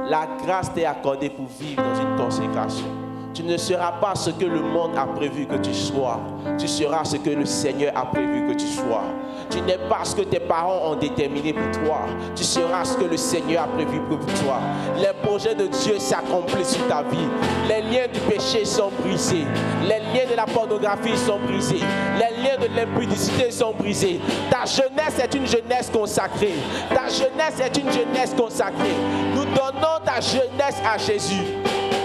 La grâce t'est accordée pour vivre dans une consécration. Tu ne seras pas ce que le monde a prévu que tu sois. Tu seras ce que le Seigneur a prévu que tu sois. Tu n'es pas ce que tes parents ont déterminé pour toi. Tu seras ce que le Seigneur a prévu pour toi. Les projets de Dieu s'accomplissent sur ta vie. Les liens du péché sont brisés. Les liens de la pornographie sont brisés. Les liens de l'impudicité sont brisés. Ta jeunesse est une jeunesse consacrée. Ta jeunesse est une jeunesse consacrée. Nous donnons ta jeunesse à Jésus.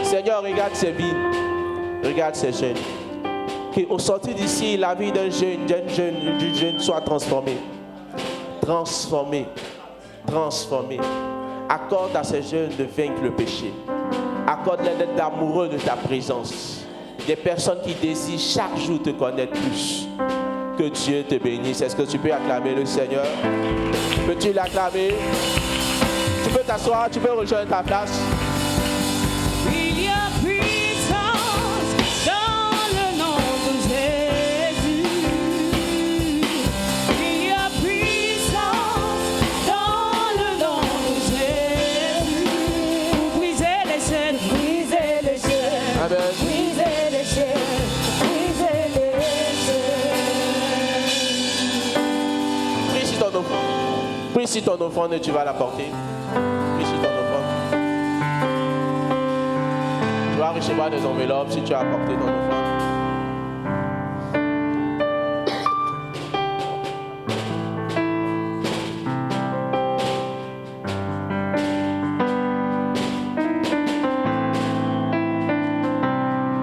Seigneur, regarde ces vies. Regarde ces jeunes. Qu'au sortir d'ici, la vie d'un jeune, du jeune soit transformée. Transformée. Transformée. Accorde à ces jeunes de vaincre le péché. Accorde-leur d'être amoureux de ta présence. Des personnes qui désirent chaque jour te connaître plus. Que Dieu te bénisse. Est-ce que tu peux acclamer le Seigneur? Peux-tu l'acclamer? Tu peux t'asseoir, tu peux rejoindre ta place. Il y a puissance dans le nom de Jésus. Il y a puissance dans le nom de Jésus. Pour briser les chaînes, briser les chaînes. Amen. Briser les chaînes, briser les chaînes. Prie sur ton offrande. Prie sur ton offrande et tu vas la porter. Prie sur ton offrande. Tu vas recevoir des enveloppes si tu as apporté ton offrande.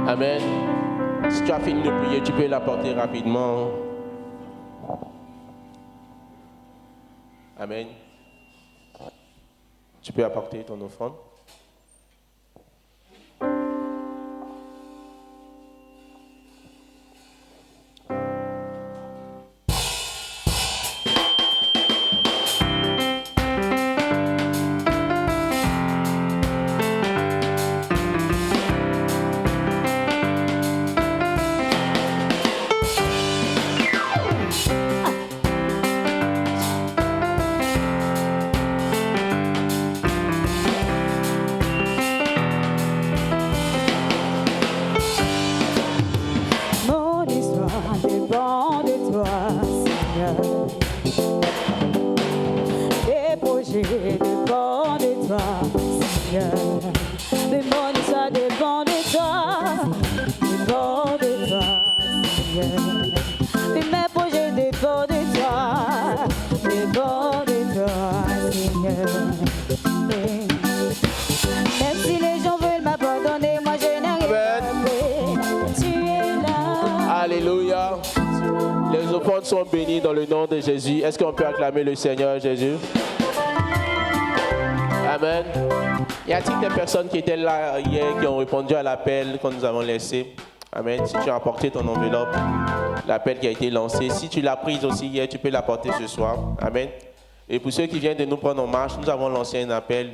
Amen. Si tu as fini de prier, tu peux l'apporter rapidement. Amen. Tu peux apporter ton offrande. Mon histoire dépend de toi, Seigneur. Les projets dépendent de toi, Seigneur. Mais mon histoire dépend de toi, dépend de toi, Seigneur. Mais mes projets dépendent de toi, dépendent de toi, Seigneur. Même si les gens veulent m'abandonner, moi je n'ai rien fait. Tu es là. Alléluia. Les offrandes sont bénies dans le nom de Jésus. Est-ce qu'on peut acclamer le Seigneur Jésus? Amen. Y a-t-il des personnes qui étaient là hier, qui ont répondu à l'appel que nous avons laissé? Amen. Si tu as apporté ton enveloppe, l'appel qui a été lancé, si tu l'as prise aussi hier, tu peux l'apporter ce soir. Amen. Et pour ceux qui viennent de nous prendre en marche, nous avons lancé un appel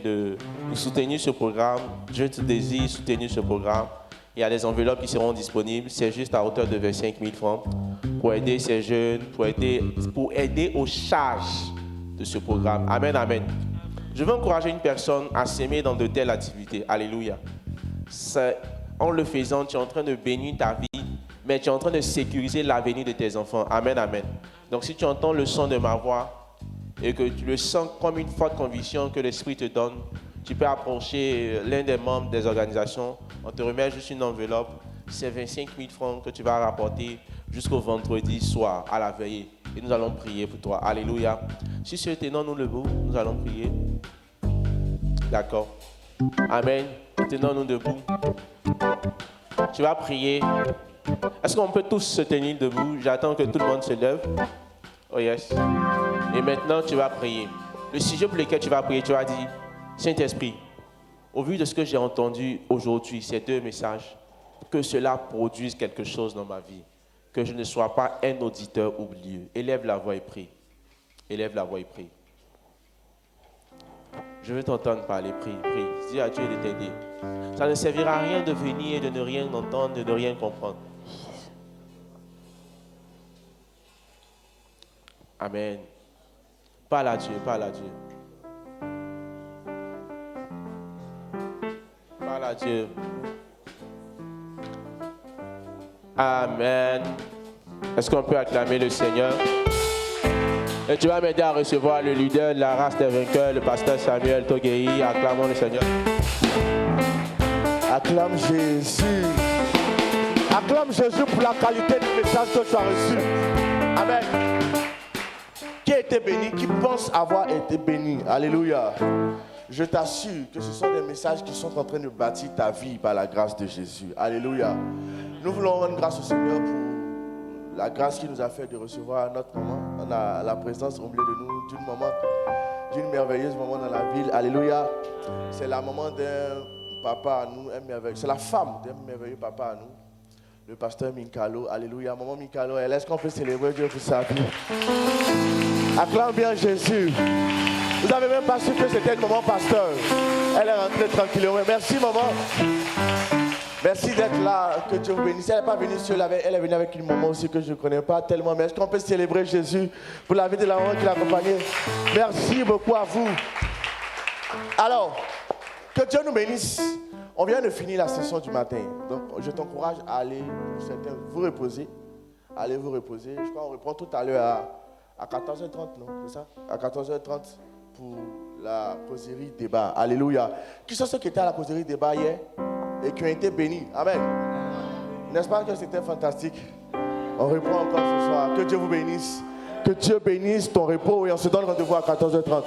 pour soutenir ce programme. Je te désire soutenir ce programme. Il y a des enveloppes qui seront disponibles. C'est juste à hauteur de 25 000 francs pour aider ces jeunes, pour aider aux charges de ce programme. Amen, amen. Je veux encourager une personne à s'aimer dans de telles activités. Alléluia. En le faisant, tu es en train de bénir ta vie, mais tu es en train de sécuriser l'avenir de tes enfants. Amen, amen. Donc si tu entends le son de ma voix et que tu le sens comme une forte conviction que l'Esprit te donne, tu peux approcher l'un des membres des organisations. On te remet juste une enveloppe. C'est 25 000 francs que tu vas rapporter jusqu'au vendredi soir à la veillée. Et nous allons prier pour toi. Alléluia. Si tu es tenons-nous debout, nous allons prier. D'accord. Amen. Tenons-nous debout. Tu vas prier. Est-ce qu'on peut tous se tenir debout? J'attends que tout le monde se lève. Oh yes. Et maintenant, tu vas prier. Le sujet pour lequel tu vas prier, tu vas dire, Saint-Esprit, au vu de ce que j'ai entendu aujourd'hui, ces deux messages, que cela produise quelque chose dans ma vie. Que je ne sois pas un auditeur oublieux. Élève la voix et prie. Élève la voix et prie. Je veux t'entendre parler. Prie, prie. Dis à Dieu de t'aider. Ça ne servira à rien de venir et de ne rien entendre, de ne rien comprendre. Amen. Parle à Dieu, parle à Dieu. Parle à Dieu. Amen. Est-ce qu'on peut acclamer le Seigneur? Et tu vas m'aider à recevoir le leader de la race des vainqueurs, le pasteur Samuel Toguehi. Acclamons le Seigneur. Acclame Jésus. Acclame Jésus pour la qualité du message que tu as reçu. Amen. Qui a été béni, qui pense avoir été béni. Alléluia. Je t'assure que ce sont des messages qui sont en train de bâtir ta vie par la grâce de Jésus. Alléluia. Nous voulons rendre grâce au Seigneur pour la grâce qu'il nous a fait de recevoir notre maman. On a la présence au milieu de nous d'une maman, d'une merveilleuse maman dans la ville. Alléluia. C'est la maman d'un papa à nous, c'est la femme d'un merveilleux papa à nous, le pasteur Minkalo. Alléluia. Maman Minkalo, est-ce qu'on peut célébrer Dieu pour sa vie? Acclame bien Jésus. Vous n'avez même pas su que c'était une maman pasteur. Elle est rentrée tranquillement. Merci maman. Merci d'être là. Que Dieu vous bénisse. Elle n'est pas venue seule, elle est venue avec une maman aussi que je ne connais pas tellement. Mais est-ce qu'on peut célébrer Jésus pour la vie de la maman qui l'accompagnait? Merci beaucoup à vous. Alors, que Dieu nous bénisse. On vient de finir la session du matin. Donc, je t'encourage à aller, pour certains, vous reposer. Allez vous reposer. Je crois qu'on reprend tout à l'heure à 14h30, non? C'est ça? À 14h30 pour la causerie débat. Alléluia. Qui sont ceux qui étaient à la causerie débat hier et qui ont été bénis? Amen. N'est-ce pas que c'était fantastique? On reprend encore ce soir. Que Dieu vous bénisse. Que Dieu bénisse ton repos et on se donne rendez-vous à 14h30.